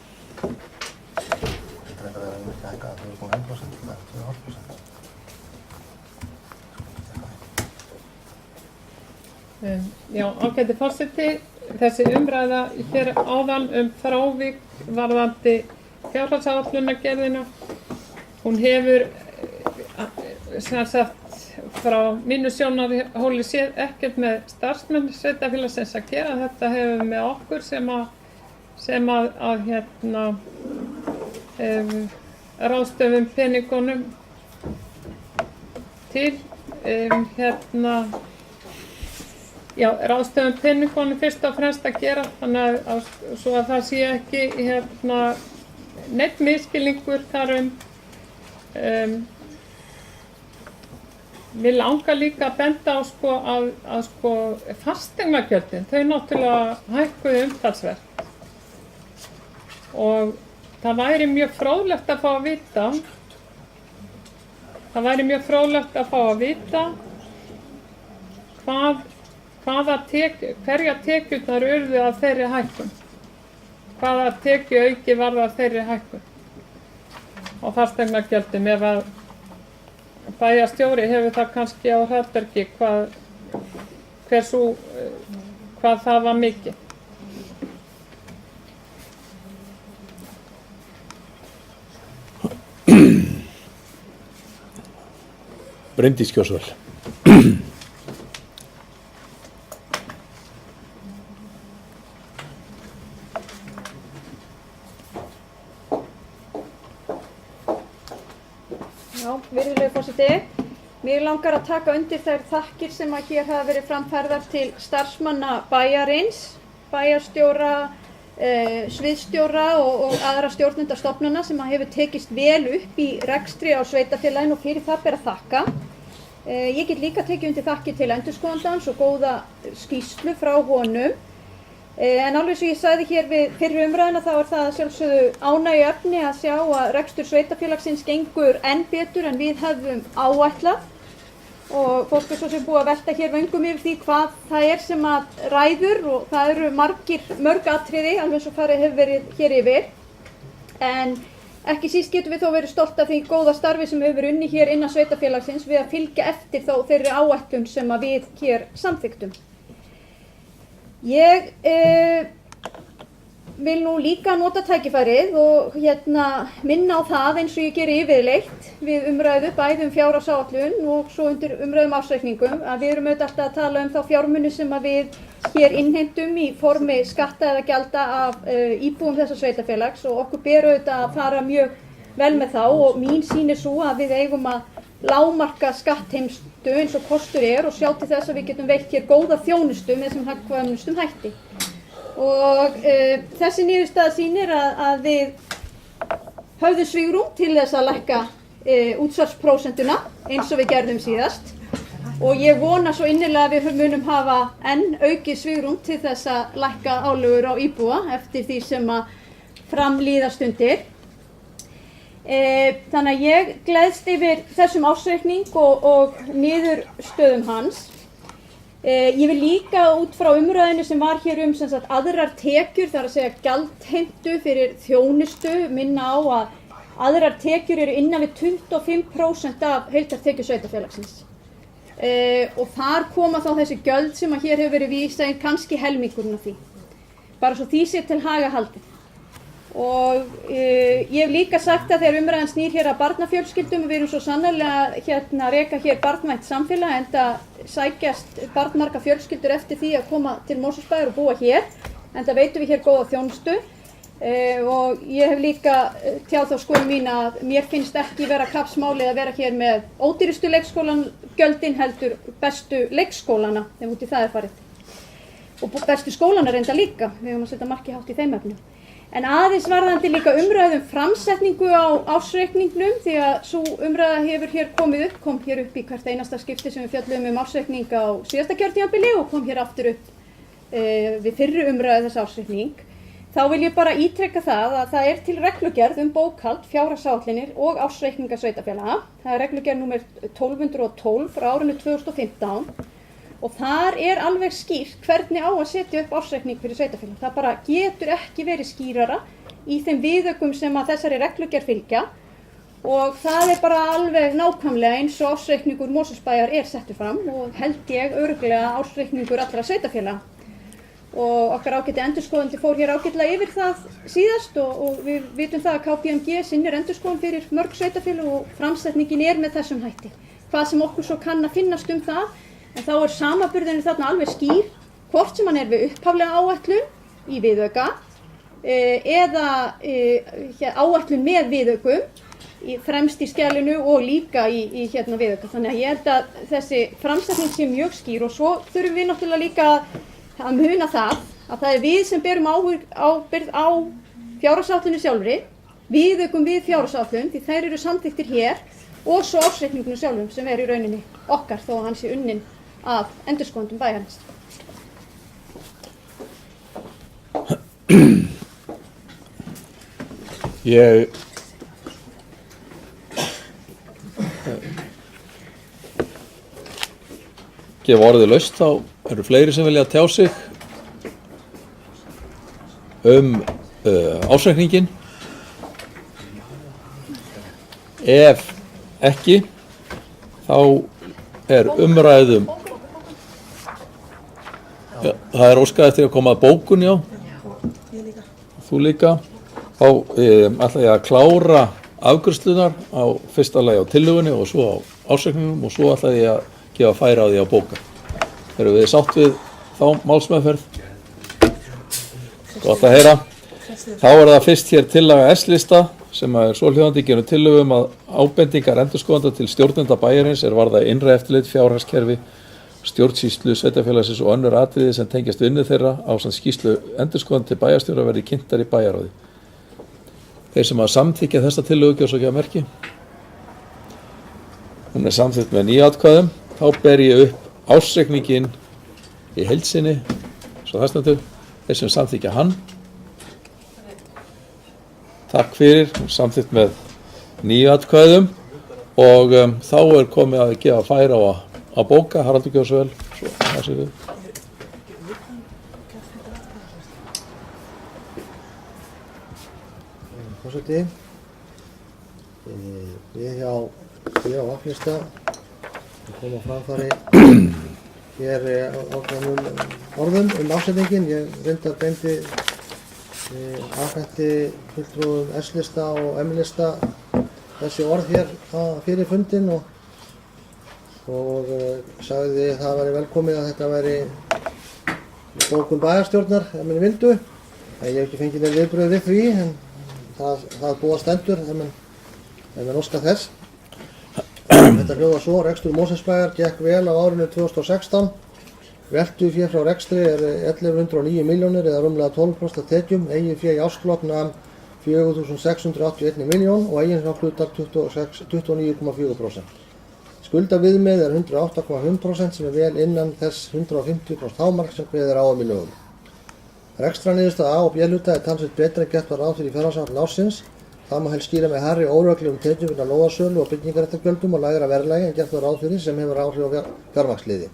Þetta er að vera mikið hækkað 2,1%, það er 2,5%. Já, ágæti forseti, þessi umræða hér áðan frávik varðandi fjárhagsáætlunargerðina, hún hefur sem sagt frá mínu sjónarhóli séð ekkert með starfsmenn sveitarfélagsins að gera. Þetta hefur með okkur sem að ráðstöfum peningunum til ráðstöfum peningunum fyrst og fremst að gera, þannig að svo að það sé ekki neitt misskilningur þar Mér langar líka að benda á að fasteignagjöldin, þau náttúrulega hækkuðu umtalsvert og það væri mjög fróðlegt að fá að vita, hverja tekjurnar urðu af þeirri hækkun, hvaða tekjuauki varð af þeirri hækkun og fasteignagjöldum, ef að bæjarstjóri hefur það kannski á hraðbergi hvað það var mikið. Bryndís Kjósvöld. Virðulegur forseti, mér langar að taka undir þær þakkir sem að hér hafa verið framfærðar til starfsmanna bæjarins, bæjarstjóra, sviðsstjóra og aðra stjórnendastofnana sem að hefur tekist vel upp í rekstri á sveitarfélaginu og fyrir það ber að þakka. Ég get líka tekið undir þakkir til endurskoðandans og góða skýrslu frá honum. En alveg svo ég sagði hér við fyrri umræðuna þá er það sjálfsögðu ánægjuefni að sjá að rekstur sveitarfélagsins gengur enn betur en við hefðum áætlað og fólk er svo sem búið að velta hér vöngum yfir því hvað það er sem að ræður og það eru mörg atriði alveg svo farið hefur verið hér yfir. En ekki síst getum við þó verið stolt af því góða starfi sem hefur verið unnið hér innan sveitarfélagsins við að fylgja eftir þó þeirri áætlun sem að við hér samþykktum. Ég vil nú líka nota tækifærið og minna á það eins og ég geri yfirleitt við umræðu bæði fjárhagsáætlun og svo undir umræðum ársreikningum að við erum auðvitað alltaf að tala þá fjármuni sem að við hér innheimtum í formi skatta eða gjalda af íbúum þessa sveitarfélags og okkur ber auðvitað að fara mjög vel með þá og mín sýn er svo að við eigum að lágmarka skattheimtu eins og kostur er og sjá til þess að við getum veitt hér góða þjónustu með sem hagkvæmustum hætti. Og þessi niðurstaða sýnir að við höfðum svigrúm til þess að lækka útsvarsprósentuna eins og við gerðum síðast og ég vona svo innilega að við munum hafa enn aukið svigrúm til þess að lækka álögur á íbúa eftir því sem að fram líða stundir. Þannig að ég gleðst yfir þessum ársreikning og niðurstöðum hans. Ég vil líka út frá umræðinu sem var hér sem sagt aðrar tekjur, þar að segja gjaldheimtu fyrir þjónustu, minna á að aðrar tekjur eru innan við 25% af heildartekjur sveitarfélagsins. Og þar koma þá þessi gjöld sem að hér hefur verið vísað kannski helmingurinn af því. Bara svo því sé til haga haldið. Og ég hef líka sagt að þegar umræðan snýr hér að barnafjölskyldum og við erum svo sannarlega að reka hér barnvænt samfélag enda sækjast barnmarga fjölskyldur eftir því að koma til Mosfellsbæjar og búa hér enda veitum við hér góða þjónustu og ég hef líka tjáð þá skoðun mín að mér finnst ekki vera kappsmálið að vera hér með ódýrustu leikskólagjöldin heldur bestu leikskólana ef út í það er farið og bestu skólana reynda líka, við höfum að setja marki hátt í þeim efnum. En aðeins varðandi líka umræðum framsetningu á ársreikningnum því að svo umræða hefur hér komið upp, kom hér upp í hvert einasta skipti sem við fjöllum ársreikning á síðasta kjörtímabili og kom hér aftur upp við fyrri umræðu þess ársreikning. Þá vil ég bara ítreka það að það er til reglugerð bókhald, fjárhagsáætlanir og ársreikninga sveitarfélaga. Það er reglugerð númer 1212 frá árinu 2015 og þar er alveg skýrt hvernig á að setja upp ársreikning fyrir sveitarfélag. Það bara getur ekki verið skýrara í þeim viðaukum sem að þessari reglugerð fylgja og það er bara alveg nákvæmlega eins og ársreikningur Mosfellsbæjar er settur fram og held ég örugglega ársreikningur allra sveitarfélaga. Og okkar ágæti endurskoðandi fór hér ágætlega yfir það síðast og við vitum það að KPMG sinnir endurskoðun fyrir mörg sveitarfélag og framsetningin er með þessum hætti. Hvað sem okkur svo kann að finnast það, en þá er samanburðurinn þarna alveg skýr, hvort sem hann er við upphaflega áætlun í viðauka eða áætlun með viðaukum fremst í skjalinu og líka í viðauka. Þannig að ég held að þessi framsetning sé mjög skýr og svo þurfum við náttúrulega líka að muna það að það er við sem berum ábyrgð á fjárhagsáætlunni sjálfri, viðaukum við fjárhagsáætlun því þær eru samþykktir hér og svo ársreikningunum sjálfum sem er í rauninni okkar þó að hann sé unnin af endurskoðendum bæjarins. Ég gef orðið laust, þá eru fleiri sem vilja tjá sig ársreikningin. Ef ekki, þá er umræðum, það er óskað eftir að koma að bókun, já, þú líka, þá ætla ég að klára afgreiðslunar á fyrsta lagi á tillögunni og svo á ársreikningnum og svo ætla ég að gefa færi á því að bóka. Erum við sátt við þá málsmeðferð? Gott að heyra. Þá er það fyrst hér tillaga S-lista sem er svohljóðandi gerum tillögum að ábendingar endurskoðenda til stjórnenda bæjarins er varða innra eftirlit, fjárhagskerfi, stjórnsýslu, sveitarfélagsins og önnur atriði sem tengjast vinnu þeirra ásamt skýrslu endurskoðenda til bæjarstjóra verði kynntar í bæjarráði. Þeir sem að samþykkja þessa tillögu gjör svo ekki að merki. Hún er samþykkt með 9 atkvæðum. Þá ber ég upp ársreikningin í heild sinni, svo það stendur, þeir sem samþykkja hann. Takk fyrir, samþykkt með 9 atkvæðum og þá er komið að gefa færi á að bóka. Haraldur gjör svo vel, svo það séu við. Forseti, við hjá Aflista koma framfæri hér ákveðnum orðum ásetningin. Ég reyndar beindi afhenti fulltrúum S-lista og M-lista þessi orð hér fyrir fundinn og sagði það væri velkomið að þetta væri bókun bæjarstjórnar ef manni vildu. Ég hef ekki fengið neinn viðbrögð við því en það búa stendur ef mann óskar þess. Þetta hljóðar svo: rekstur Mosfellsbæjar gekk vel á árinu 2016. Veltufé frá rekstri er 1109 milljónir eða rúmlega 12% af tekjum. Eigið fé í árslok nam 4.681 milljón og eiginfjárhlutar 29,4%. Skuldaviðmið er 108,5% sem er vel innan þess 150% hámark sem kveðið er á í lögum. Rekstrarniðurstaða A- og B-hluta er talsvert betra en gert var ráð fyrir í fjárhagsáætlun ársins. Það má helst skýra með hærri óreglulegum tekjum vegna lóðasölu og byggingarréttargjöldum og lægra verðlagi en gert var ráð fyrir sem hefur áhrif á fjármagnsliði.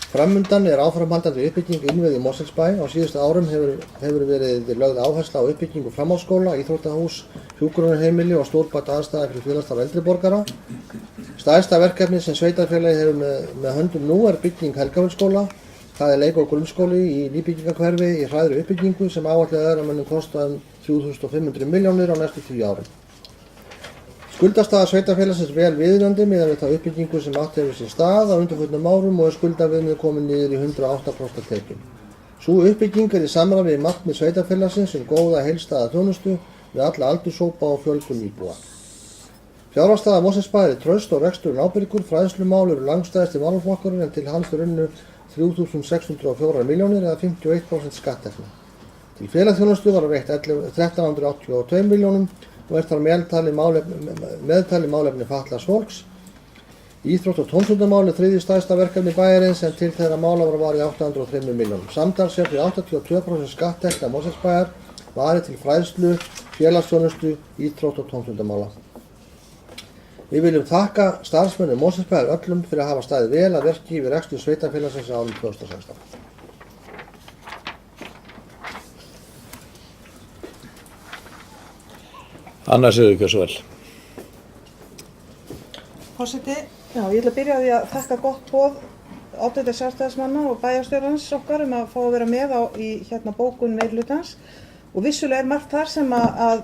Framundan er áframhaldandi uppbygging innviða í Mosfellsbæ. Á síðustu árum hefur verið lögð áhersla á uppbyggingu framhaldsskóla, íþróttahús, hjúkrunarheimili og stórbætt aðstæður fyrir félagsstarf eldri borgara. Stærsta verkefni sem sveitarfélagið hefur með höndum nú er bygging Helgafellsskóla. Það er leik- og grunnskóli í nýbyggingarhverfi í hraðri uppbyggingu sem áætlað er að muni kosta 3.500 milljónir á næstu 10 árum. Skuldastaða sveitarfélagsins vel viðunandi miðað við þá uppbyggingu sem átt hefur sér stað á undanförnum árum og er skuldaviðmið komin niður í 108% tekjum. Sú uppbygging er í samræmi við markmið sveitarfélagsins góða heildstæða þjónustu við alla aldurshópa og fjölgun íbúa. Fjárhagsstaða Mosfellsbæjar er traust og reksturinn ábyrgur. Fræðslumál eru langstæðasti málaflokkurinn en til hans runnu 3.604 milljónir eða 51% skatttekna. Til félagsþjónustu var veitt 1382 milljónum og þar meðtalið málefni fatlaðs fólks. Íþrótt- og tómstundamál er þriðja stærsta verkefni bæjarins en til þeirra mála var varið 803 milljónum. Samtals er því 82% skatttekna Mosfellsbæjar varið til fræðslu, félagsþjónustu, íþrótt- og tómstundamála. Við viljum þakka starfsmönnum Mosfellsbæjar öllum fyrir að hafa staðið vel að verki við rekstur sveitarfélagsins á árinu 2016. Anna Sigríður, gjörðu svo vel. Forseti, já, ég ætla að byrja á því að þakka gott boð oddvita sjálfstæðismanna og bæjarstjórans okkar að fá að vera með í bókun meirihlutans og vissulega margt þar sem að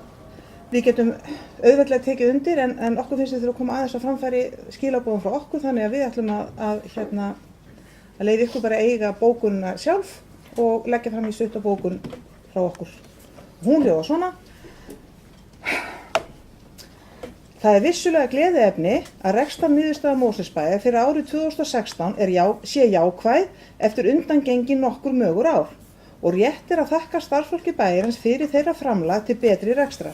við getum auðveldlega tekið undir en okkur finnst við þurfum að koma aðeins á framfæri skilaboðum frá okkur þannig að við ætlum að leyfa ykkur bara að eiga bókunina sjálf og leggja fram í stutta bókun frá okkur. Hún hljóðar svona. Það er vissulega gleðiefni að rekstrarniðurstaða Mosfellsbæjar fyrir árið 2016 sé jákvæð eftir undangengin nokkur mögur ár og rétt er að þakka starfsfólki bæjarins fyrir þeirra framlag til betri rekstrar.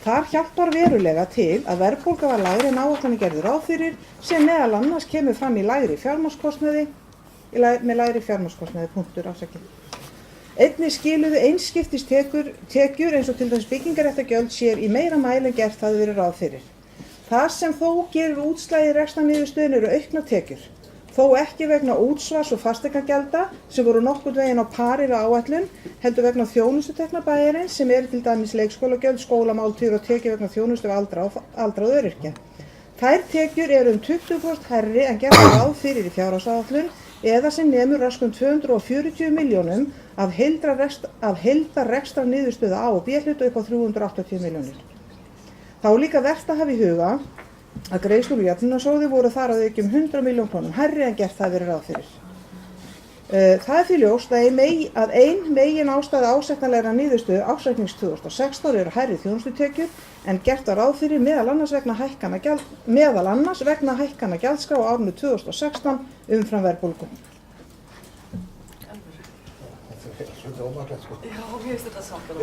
Þar hjálpar verulega til að verðbólga var lægri en áætlanir gerðu ráð fyrir sem meðal annars kemur fram í lægri fjármagnskostnaði, punktur afsakið. Einnig skiluðu einskiptistekjur eins og til dæmis byggingaréttargjöld sér í meira mæli en gert hafði verið ráð fyrir. Það sem þó gerir útslagið rekstrarniðurstöðunni eru auknar tekjur, þó ekki vegna útsvars og fasteignagjalda sem voru nokkurn veginn á pari við áætlun, heldur vegna þjónustutekna bæjarins sem eru til dæmis leikskólagjöld, skólamáltíðir og tekjur vegna þjónustu við aldrað og öryrkja. Þær tekjur eru 20% hærri en gert var ráð fyrir í fjárhagsáætlun eða sem nemur röskum 240 milljónum af heildarrekstrarniðurstöðu A og B hluta upp á 380 milljónir. Þá er líka vert að hafa í huga að greiðslur úr jöfnunarsjóði voru þar að auki 100 milljón krónum hærri en gert hafi verið ráð fyrir. Það er því ljóst að ein megin ástæða ásettanlegra niðurstöðu ársreiknings 2016 eru hærri þjónustutekjur en gert var ráð fyrir meðal annars vegna hækkana gjaldskrá á árinu 2016 umfram verðbólgu. Já, mér finnst þetta samt að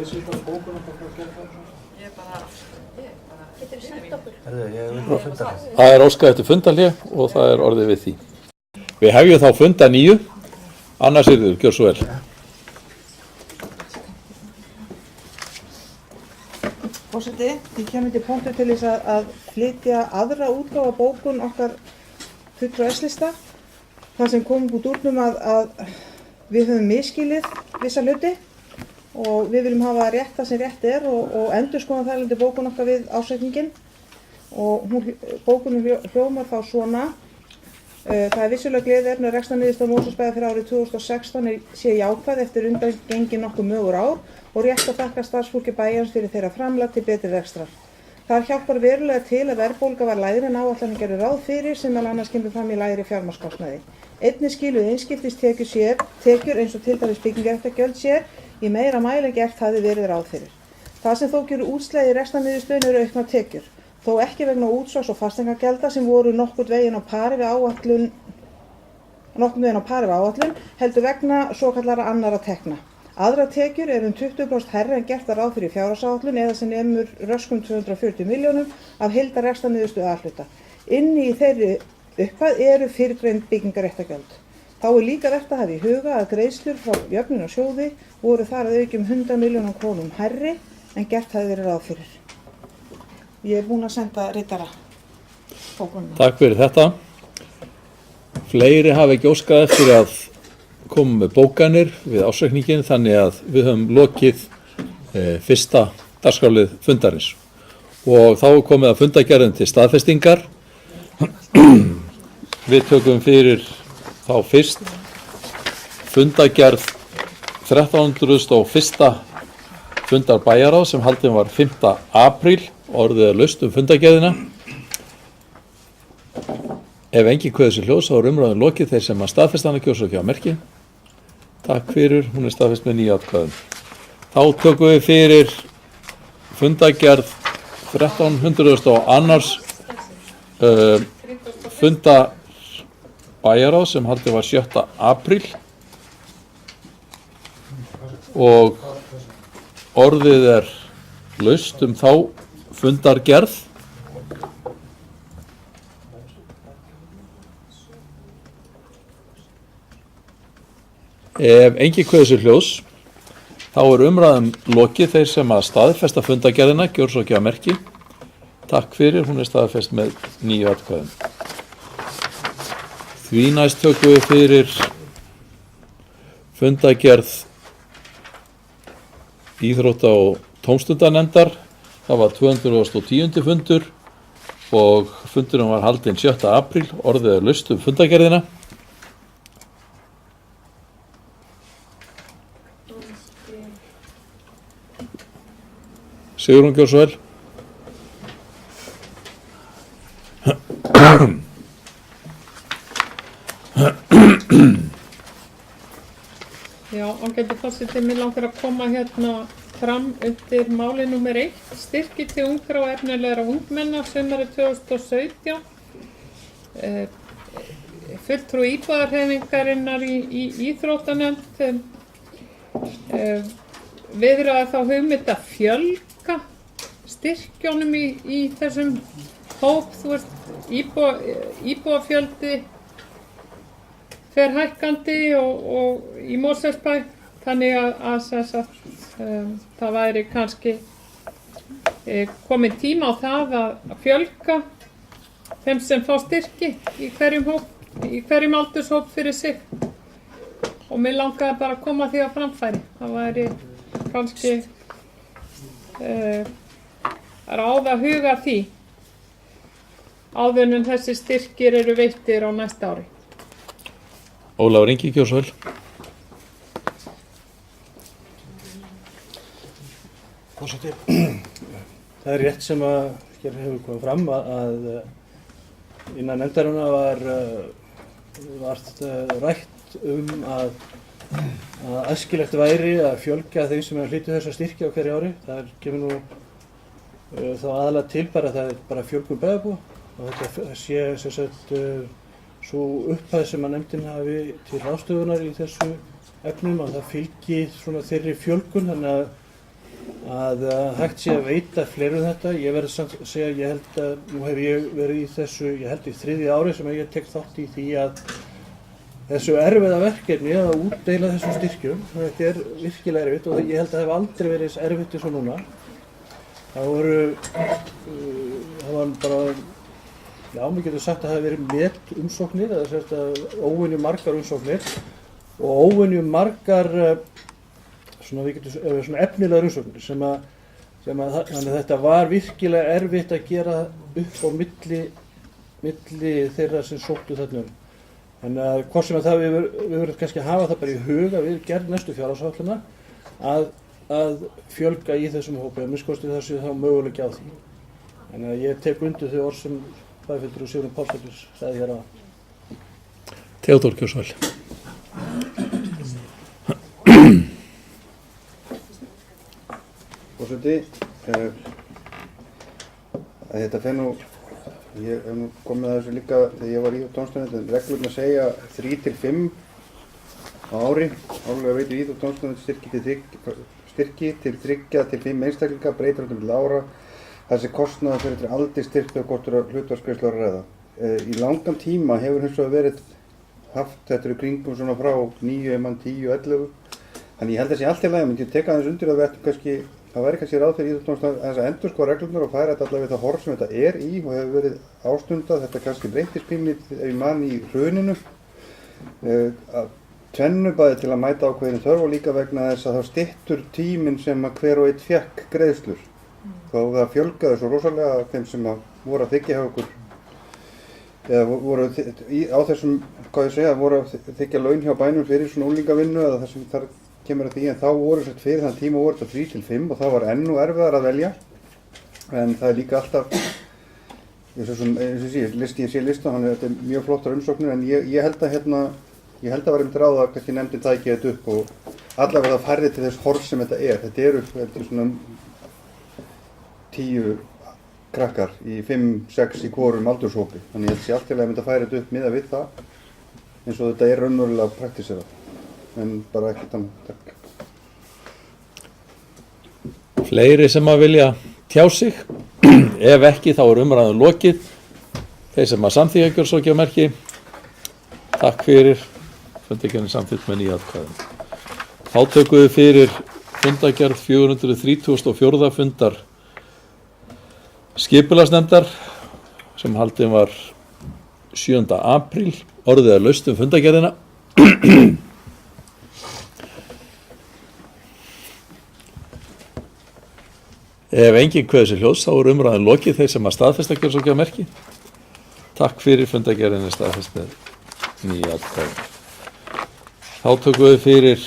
Það er óskað eftir fundarhlé og það er orðið við því. Við hefjum þá fund að 9. Anna Sigríður, gjörðu svo vel. Forseti, ég kemur til punktu til þess að flytja aðra útgáfa bókun okkar fulltrúa S-lista þar sem komum út úr að við höfum misskilið vissa hluti og við viljum hafa rétt það sem rétt er og endurskoða þar lendi bókun okkar við ársreikninginn og bókunin hljómar þá svona. Það er vissulega gleðiefni að rekstrarniðurstaða Mosfellsbæjar fyrir árið 2016 sé jákvæð eftir undangengin nokkur mögur ár og rétt að þakka starfsfólki bæjarins fyrir þeirra framlag til betri rekstrar. Þar hjálpar verulega til að verðbólga var lægri en áætlanir gerðu ráð fyrir sem meðal annars kemur fram í lægri fjármagnskostnaði. Einnig skiluðu einskiptistekjur eins og til dæmis byggingaréttargjöld sér í meira mæli en gert hafði verið ráð fyrir. Það sem þó gerir útslagið í rekstrarniðurstöðunni eru auknar tekjur, þó ekki vegna útsvars og fasteignagjalda sem voru nokkurn veginn á pari við áætlun, heldur vegna svokallara annarra tekna. Aðrar tekjur eru 20% hærri en gert var ráð fyrir í fjárhagsáætlun eða sem nemur röskum 240 milljónum af heildarrekstrarniðurstöðu A-hluta. Inni í þeirri upphæð eru fyrrgreind byggingaréttargjöld. Þá er líka vert að hafa í huga að greiðslur frá jöfnunarsjóði voru þar að auki 100 milljónum krónum hærri en gert hafi verið ráð fyrir. Ég er búin að senda ritara bókunina. Takk fyrir þetta. Fleiri hafa ekki óskað eftir að koma með bókanir við ársreikninginn þannig að við höfum lokið fyrsta dagskrárlið fundarins. Og þá er komið að fundargerðin til staðfestingar. Við tökum fyrir þá fyrst fundargerð 1301. Fundar bæjarráðs sem haldin var 5. apríl. Orðið er laust fundargerðina. Ef enginn kveður sér hljóðs þá er umræðan lokið þeir sem að staðfesta hana kjósa ekki á merki. Takk fyrir, hún er staðfest með 9 atkvæðum. Þá tökum við fyrir fundargerð 1302. Fundar bæjarráðs sem haldið var 7. apríl. og orðið er laust þá fundargerð. Ef enginn kveður sér hljóðs, þá er umræðum lokið. Þeir sem að staðfesta fundargerðina, gjör svo ekki að merki. Takk fyrir, hún er staðfest með 9 atkvæðum. Því næst tökum við fyrir fundargerð íþrótta- og tómstundanefndar. Það var 210. fundur og fundurinn var haldinn 7. apríl. Orðið er laust fundargerðina. Sigrún, gjör svo vel. Já, ágæti forseti, mig langar að koma hérna fram undir máli númer 1, styrki til ungra og efnilegra ungmenna sumarið 2017. Fulltrúi íbúðarhreyfingarinnar í íþróttanefnd viðraði þá hugmynd að fjölga styrkjónum í þessum hóp. Þú veist, íbúafjöldi fer hækkandi og í Mosfellsbæ, þannig að sem sagt, það væri kannski komin tíma á það að fjölga þeim sem fá styrki í hverjum aldurshóp fyrir sig. Og mér langaði bara að koma því á framfæri. Það væri kannski ráð að huga því áður en þessi styrkir eru veittir á næsta ári. Ólafur Ingi, gjör svo vel. Forseti, það er rétt sem að hér hefur komið fram að innan nefndarinnar var rætt að æskilegt væri að fjölga þeim sem hlutu þessa styrki á hverju ári. Það kemur nú þá aðalega til bara að það er bara fjölgun bæjarbúa og þetta sé sem sagt svo upphæð sem að nefndin hafi til ráðstöfunar í þessu efnum að það fylgi svona þeirri fjölgun, þannig að hægt sé að veita fleirum þetta. Ég verði samt að segja, ég held að nú hef ég verið í þessu, ég held í 3. ári sem ég tek þátt í því að þessu erfiða verkefni að útdeila þessum styrkjum. Þetta er virkilega erfitt og ég held að það hef aldrei verið eins erfitt eins og núna. Það var bara, já, mér getur sagt að það hef verið met umsóknir, eða sérst að óvenju margar umsóknir og óvenju margar svona efnilegar umsóknir sem að þannig að þetta var virkilega erfitt að gera upp á milli þeirra sem sóttu þarna. Þannig að hvort sem að það við verðum kannski að hafa það bara í huga við gerð næstu fjárhagsáætlunar að fjölga í þessum hópi, að minnst það sé þá möguleiki á því. Þannig að ég tek undir þau orð sem bæjarfulltrúi Sigrún Pálsdóttir sagði hér áðan. Theodór, gjör svo vel. Forseti, þetta fer nú, ég hef nú komið að þessu líka þegar ég var í tónlistarnefnd, en reglurnar segja 3 til 5 á ári. Árlega veitir íþróttónlistarnefnd styrki til 3 til 5 einstaklinga, breytir til ára. Þessi kostnaður fyrir til aldri styrkti og hvort eru hlutfallsgreiðslu að ræða. Í langan tíma hefur hins vegar verið haft þetta í kringum svona frá 9, 10, 11. Þannig ég held að það sé allt í lagi, myndi ég teka aðeins undir að við ættum kannski, það væri kannski ráð fyrir íþróttónlistarnefnd að endurskoða reglurnar og færa þetta allavega við það horf sem þetta er í og hefur verið ástundað. Þetta kannski breytist pínlítið ef ég man í hruninu. Tvennu bæði til að mæta ákveðinu þörf og líka vegna þess að það styttur tíminn sem að hver og einn fékk greiðslur. Þá það fjölgaði svo rosalega þeim sem að voru að þiggja hjá okkur eða voru á þessum, hvað ég segja, voru að þiggja laun hjá bænum fyrir svona unglingavinnu eða það sem þar kemur að því, en þá voru sett fyrir þann tíma voru þetta 3 til 5 og það var enn erfiðar að velja. En það er líka alltaf, eins og ég sé listan, þannig að þetta er mjög flottar umsóknir, en ég held að var einmitt ráð að kannski nefndin tæki þetta upp og allavega það færði til þess horf sem þetta er. Þetta eru svona 10 krakkar í 5-6 í hvorum aldurshópi, þannig ég held sé allt til að mynda að færa þetta upp miðað við það eins og þetta er raunverulega praktíserað, en bara ekki þannig. Takk. Fleiri sem að vilja tjá sig? Ef ekki þá umræðum lokið. Þeir sem að samþykkja kjörsókjarmerki, takk fyrir. Fundargerðin samþykkt með 9 atkvæðum. Þá tökum við fyrir fundargerð 434. fundar skipulagsnefndar sem haldin var 7. apríl. Orðið laust fundargerðina. Ef enginn kveður sér hljóðs þá umræðan lokið. Þeir sem að staðfesta kjörsókjarmerki, takk fyrir. Fundargerðin staðfest með 9 atkvæðum. Þá tökum við fyrir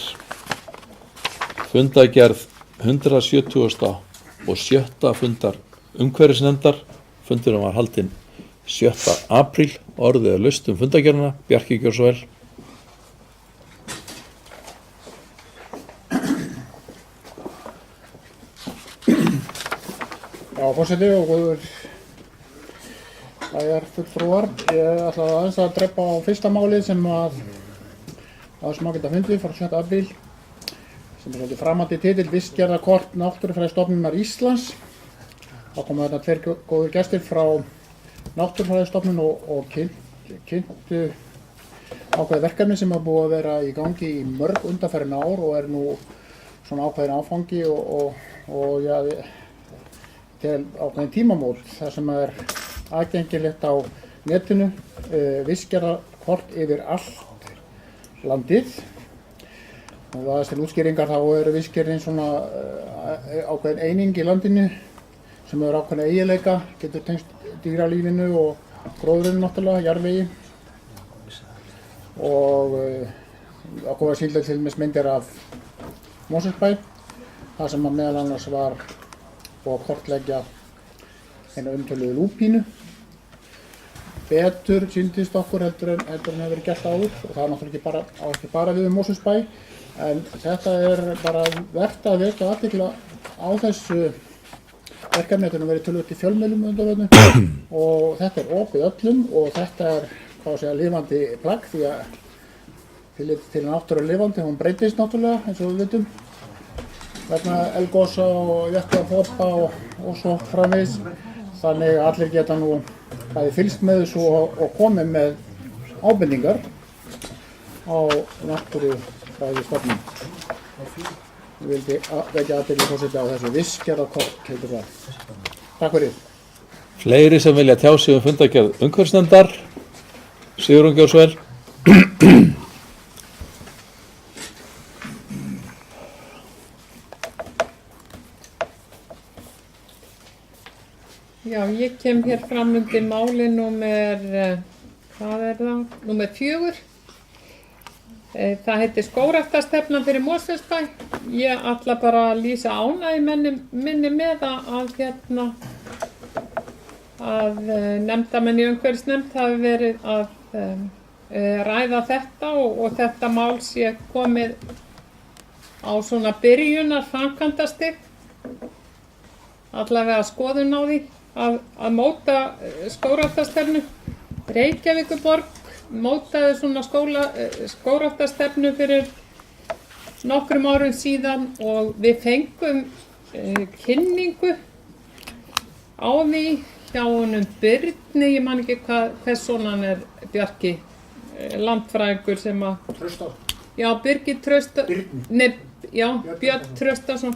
fundargerð 177. fundar umhverfisnefndar. Fundurinn var haldinn 7. apríl. Orðið laust fundargerðina. Bjarki, gjörðu svo vel. Já, forseti og góður bæjarfulltrúar. Ég ætla aðeins að drepa á fyrsta málið sem að geta fundið frá 7. apríl sem er svolítið framandi titill Vistgerðarkort Náttúrufræðistofnunar Íslands. Það komu þarna 2 góðir gestir frá Náttúrufræðistofnun og kynntu ákveðið verkefni sem hafa búið að vera í gangi í mörg undanfarin ár og er nú svona ákveðin áfangi og ja, til ákveðin tímamót þar sem er aðgengilegt á netinu vistgerðarkort yfir allt landið. Og aðeins til útskýringar þá eru vistgerðin svona ákveðin eining í landinu sem hefur ákveðin eiginleika, getur tengst dýralífinu og gróðurinn náttúrulega, jarðvegi. Og ákveða síldið til með myndir af Mosfellsbæ, það sem að meðal annars var og kortleggja eina umtöluðu lúpínu. Betur sýndist okkur heldur en hefur verið gert áður og það er náttúrulega ekki bara við Mosfellsbæ en þetta er bara vert að vekja athygli á þessu verkefni. Þetta er verið töluvert í fjölmiðlum undanfarið og þetta er opið öllum og þetta er lifandi plagg því að til náttúru lifandi, hún breytist náttúrulega eins og við vitum vegna eldgosa og jökla og svo framvegis. Þannig að allir geta nú bæði fylgst með þessu og komið með ábendingar á Náttúrufræðistofnun. Ég vildi vekja athygli forseti á þessu Vistgerðarkort heitir það. Takk fyrir. Fleiri sem vilja tjá sig fundargerð umhverfisnefndar. Sigurjón, gjörðu svo vel. Já, ég kem hér fram undir máli númer 4. Það heitir Skógræktarstefna fyrir Mosfellsbæ. Ég ætla bara að lýsa ánægju minni með að nefndarmenn í umhverfisnefnd hafi verið að ræða þetta og þetta mál sé komið á svona byrjunar framkvæmdastig, allavega skoðun á því að móta skógræktarstefnu. Reykjavíkurborg mótaði svona skógræktarstefnu fyrir nokkrum árum síðan og við fengum kynningu á því hjá honum Birni, ég man ekki hvers son hann er, Bjarki, landfræðingur sem að Trausta. Já, Birgir Trausta, Björn Traustason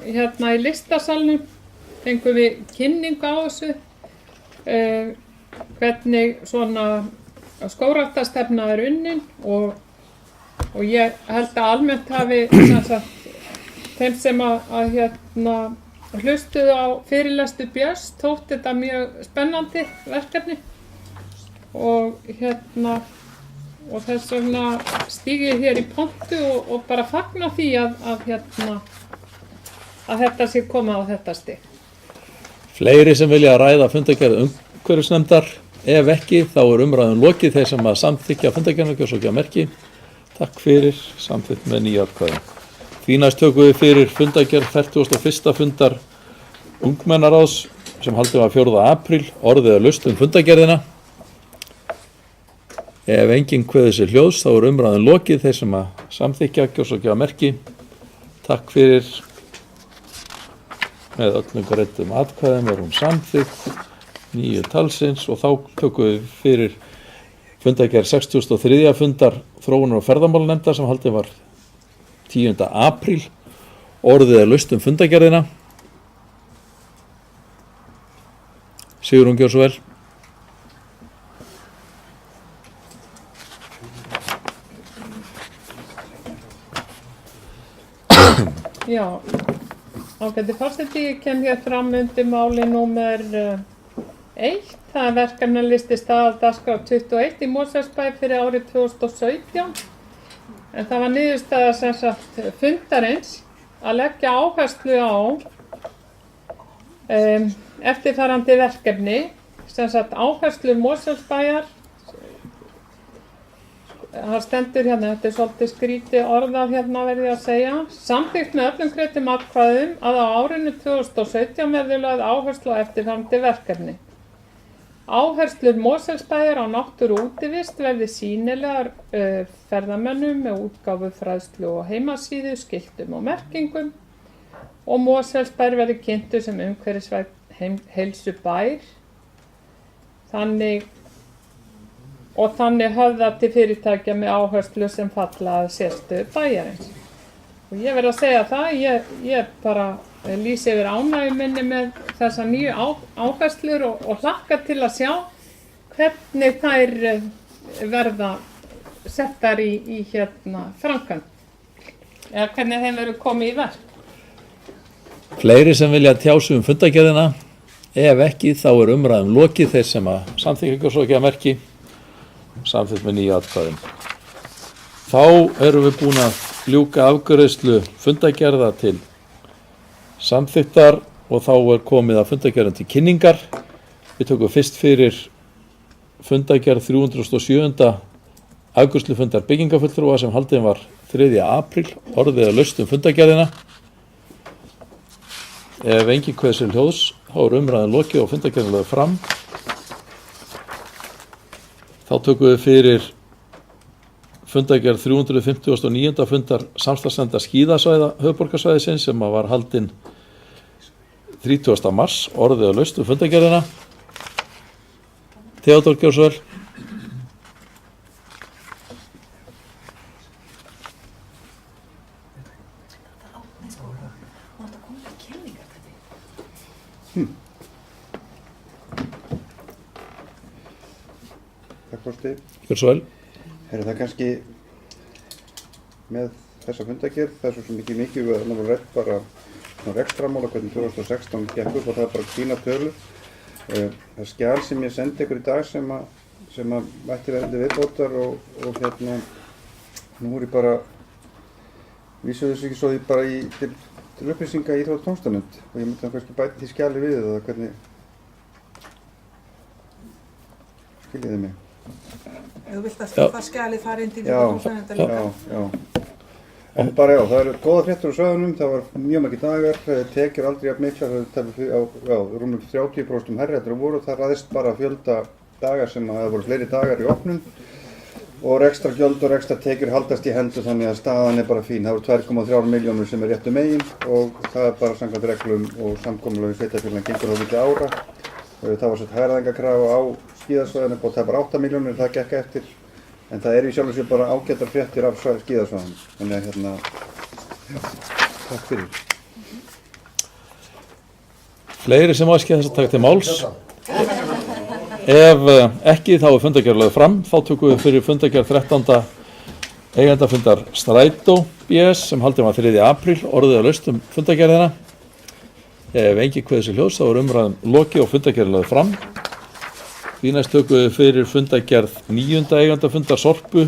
hérna í listasalnum fengum við kynningu á þessu hvernig svona skógræktarstefna er unnin og ég held að almennt hafi þeim sem að hlustuðu á fyrirlestur Björns þótti þetta mjög spennandi verkefni og þess vegna stíg ég hér í pontu og bara fagna því að þetta sé komið á þetta stig. Fleiri sem vilja ræða fundargerð umhverfisnefndar. Ef ekki, þá umræðum lokið. Þeir sem að samþykkja fundargerðina kjörsókjarmerki, takk fyrir, samþykkt með 9 atkvæðum. Því næst tökum við fyrir fundargerð 41. fundar ungmennaráðs sem haldið var 4. apríl. Orðið laust fundargerðina. Ef enginn kveður sér hljóðs, þá umræðum lokið. Þeir sem að samþykkja kjörsókjarmerki, takk fyrir, með öllum greiddum atkvæðum er hún samþykkt 9 talsins og þá tökum við fyrir fundargerð 63. fundar þróunar- og ferðamálanefndar sem haldið var 10. apríl. Orðið er laust fundargerðina. Sigrún, gjör svo vel. Já, ágæti forseti, ég kem hér fram undir máli númer 1. Það er verkefnalisti staðardagskrár 21 í Mosfellsbæ fyrir árið 2017. En það var niðurstaða sem sagt fundarins að leggja áherslu á eftirfarandi verkefni, sem sagt áherslu Mosfellsbæjar. Það stendur hérna, þetta er svolítið skrítið orðað hérna verði ég að segja. Samþykkt með öllum greiddum atkvæðum að á árinu 2017 verði lögð áherslu á eftirfarandi verkefni. Áherslur Mosfellsbæjar á náttúru og útivist verði sýnilegar ferðamönnum með útgáfu, fræðslu og heimasíðu, skiltum og merkingum og Mosfellsbær verði kynntur sem umhverfisvænn heilsubær. Þannig höfða til fyrirtækja með áherslu sem falla að sérstöðu bæjarins. Og ég verð að segja það, ég bara lýsi yfir ánægju minni með þessa nýju áherslur og hlakka til að sjá hvernig þær verða settar í framkvæmd. Eða hvernig þeim verður komið í verk. Fleiri sem vilja tjá sig fundargerðina, ef ekki þá er umræðum lokið þeir sem að samþykja svo ekki að merki. Samþykkt með 9 atkvæðum. Þá erum við búin að ljúka afgreiðslu fundargerða til samþykktar og þá er komið að fundargerðan til kynningar. Við tökum fyrst fyrir fundargerð 307. afgreiðslufundar byggingafulltrúa sem haldin var 3. apríl. Orðið er laust fundargerðina. Ef engin kveður sér hljóðs, þá er umræðan lokið og fundargerðin lögð fram. Þá tökum við fyrir fundargerð 359. fundar samstarfsnefndar skíðasvæða höfuðborgarsvæðisins sem var haldinn 30. mars. Orðið er laust fundargerðina. Theodór, gjörðu svo vel. Takk fórstu. Gjörðu svo vel. Er það kannski með þessa fundargerð, það er svo mikið við að það rætt bara rekstramála hvernig 2016 gekk upp og það er bara fína tölur. Það er skjal sem ég sendi ykkur í dag sem að mætti verði viðbótar og nú er ég bara vísa þessu ekki svo því bara til upplýsinga í Íþrótta- og tónlistarnefnd og ég myndi það kannski bæta því skjali við það hvernig skiljiði mig. Þú vilt að það skjalið fari inn til Íþrótta- Já. En bara já, það eru góða fréttur á svæðunum, það var mjög margir dagar, tekjur aldrei jafn miklar, rúmum 30% herri þetta voru, það ræðist bara fjölda dagar sem að það voru fleiri dagar í opnun og rekstragjöld og rekstratekjur haldast í hendur þannig að staðan er bara fín. Það voru 2,3 milljónir sem er réttu megin og það er bara samkvæmt reglum og samkomulögum sveitarfélaginu gengur á milli ára. Það var sett hærðingakrafa á skíðasvæðinu og það er bara 8 milljónir, það gekk eftir. En það er í sjálf og sér bara ágætar fréttir af skíðasvæðinu. Þannig að takk fyrir. Fleiri sem áskilja þess að taka til máls. Ef ekki þá er fundargerð lögð fram. Þá tökum við fyrir fundargerð 13. eigendafundar Strætó BS sem haldin var 3. apríl. Orðið er laust fundargerðina. Ef engin kveður sér hljóðs þá er umræðum lokið og fundargerð lögð fram. Því næst tökum við fyrir fundargerð 9. eigendafundar Sorpu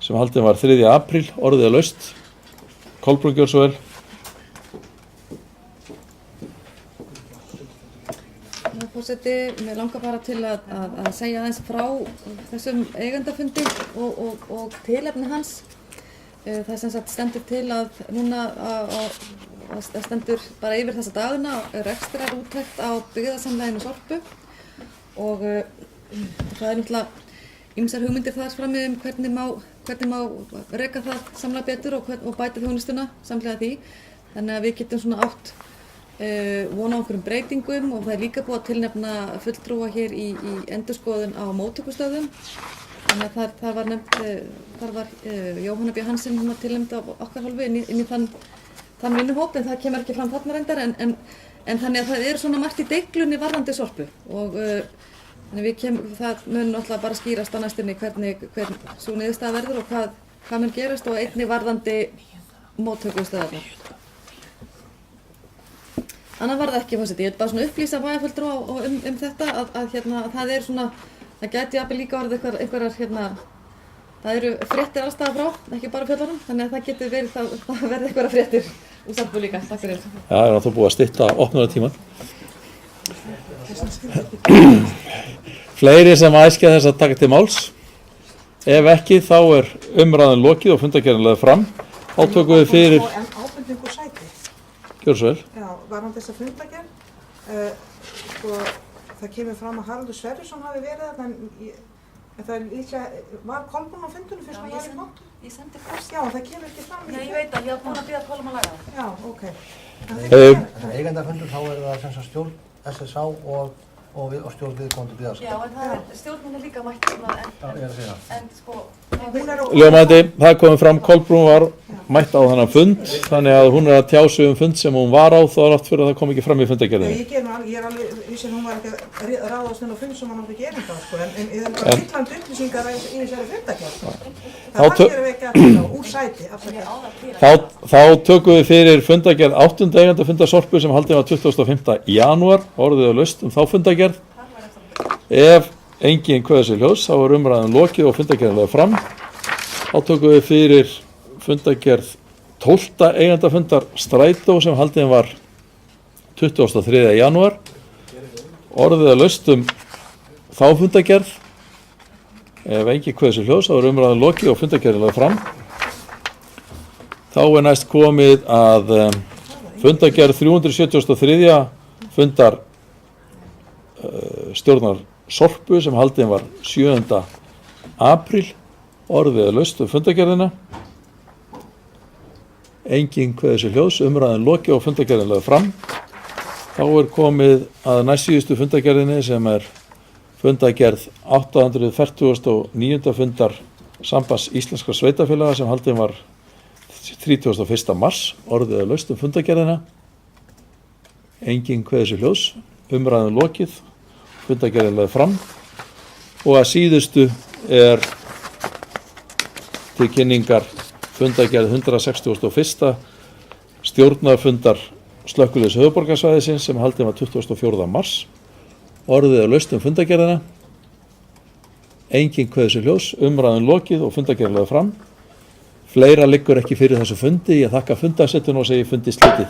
sem haldin var 3. apríl. Orðið er laust. Kolbrún, gjörðu svo vel. Forseti, mér langar bara til að segja aðeins frá þessum eigendafundi og tilefni hans. Það sem sagt stendur til að núna það stendur bara yfir þessa dagina rekstrarúttekt á byggðasamleginu Sorpu og það er náttúrulega ýmsar hugmyndir þar frammi hvernig má reka það samlega betur og bæta þjónustuna samlega því. Þannig að við getum svona átt vona á einhverjum breytingum og það er líka búið að tilnefna fulltrúa hér í endurskoðun á móttökustöðum. Þannig að það var nefnt, þar var Jóhanna B. Hansen, hún var tilnefnd af okkar hálfu inn í þann vinnuhóp, en það kemur ekki fram þarna reyndar, en þannig að það er svona margt í deiglunni varðandi Sorpu og það mun náttúrulega bara skýrast á næstunni hvern svo niðurstaða verður og hvað mun gerast og einnig varðandi móttökustöðarnar. Annað var það ekki, forseti, ég vil bara svona upplýsa bæjarfulltrúa um þetta að það er svona, það gæti jafnvel líka orðið einhverjar, það eru fréttir alls staðar frá, ekki bara fjöllunum, þannig að það getur verið, það verði einhverjar fréttir úr Sorpu líka, takk fyrir. Já, það er náttúrulega búið að stytta opnunartímann. Fleiri sem æskja þess að taka til máls? Ef ekki, þá er umræðan lokið og fundargerðin lögð fram. Þá tökum við fyrir... En ábendingu sæti. Gjörðu svo vel. Já, varðandi þessa fundargerð, það kemur fram að Haraldur Sverrisson hafi verið þarna, en það er líklega, var Kolbrún á fundunum fyrst hann var í pontu? Ég sendi post. Já, það kemur ekki fram. Nei, ég veit að ég hef búin að bíða Kolum að laga það. Já, ok. En eigendafundur, þá er það sem sagt stjórn SSA og stjórn viðkomandi byggðarskap. Já, en það er stjórnin er líka mætt en sko... Ljómandi, það komið fram, Kolbrún var mætt á þennan fund, þannig að hún er að tjá sig fund sem hún var á, þá er átt fyrir að það kom ekki fram í fundargerðinni. Ég er alveg, vissi hún var ekki að ráðast inn á fund sem hann átti ekki erinda á, sko, en ég er bara fyllandi upplýsingar í þessari fundargerð. Það gerum við ekki að úr sæti, afsakið. Þá tökum við fyrir fundargerð 8. eigandafundar Sorpu sem haldin var 25. janúar, orðið og laust þá fundargerð. Ef enginn kveður sér ljós, þá er umræðan lokið og fundargerðin lögð fram. Þá tökum við fyrir fundargerð 12. eigandafundar Strætó sem haldin var 23. janúar. Orðið að laust þá fundargerð. Ef enginn kveður sér ljós, þá er umræðan lokið og fundargerðin lögð fram. Þá er næst komið að fundargerð 373. fundar stjórnar Sorpu sem haldin var 7. apríl, orðið að laust fundargerðina. Enginn kveður sér ljós, umræðan lokið og fundargerðin lögð fram. Þá er komið að næstsíðustu fundargerðinni sem er fundargerð 849. fundar Sambands Íslenskra Sveitafélaga sem haldin var 31. mars, orðið að laust fundargerðina. Enginn kveður sér ljós, umræðan lokið, fundargerðin lögð fram og að síðustu er til kynningar fundargerð 161. stjórnarfundar Slökkviliðs höfuðborgarsvæðisins sem haldin var 24. mars, orðið að laust fundargerðina. Enginn kveður sér ljós, umræðan lokið og fundargerðin lögð fram. Fleira liggur ekki fyrir þessu fundi, ég þakka fundarsettun og segi fundi slitið.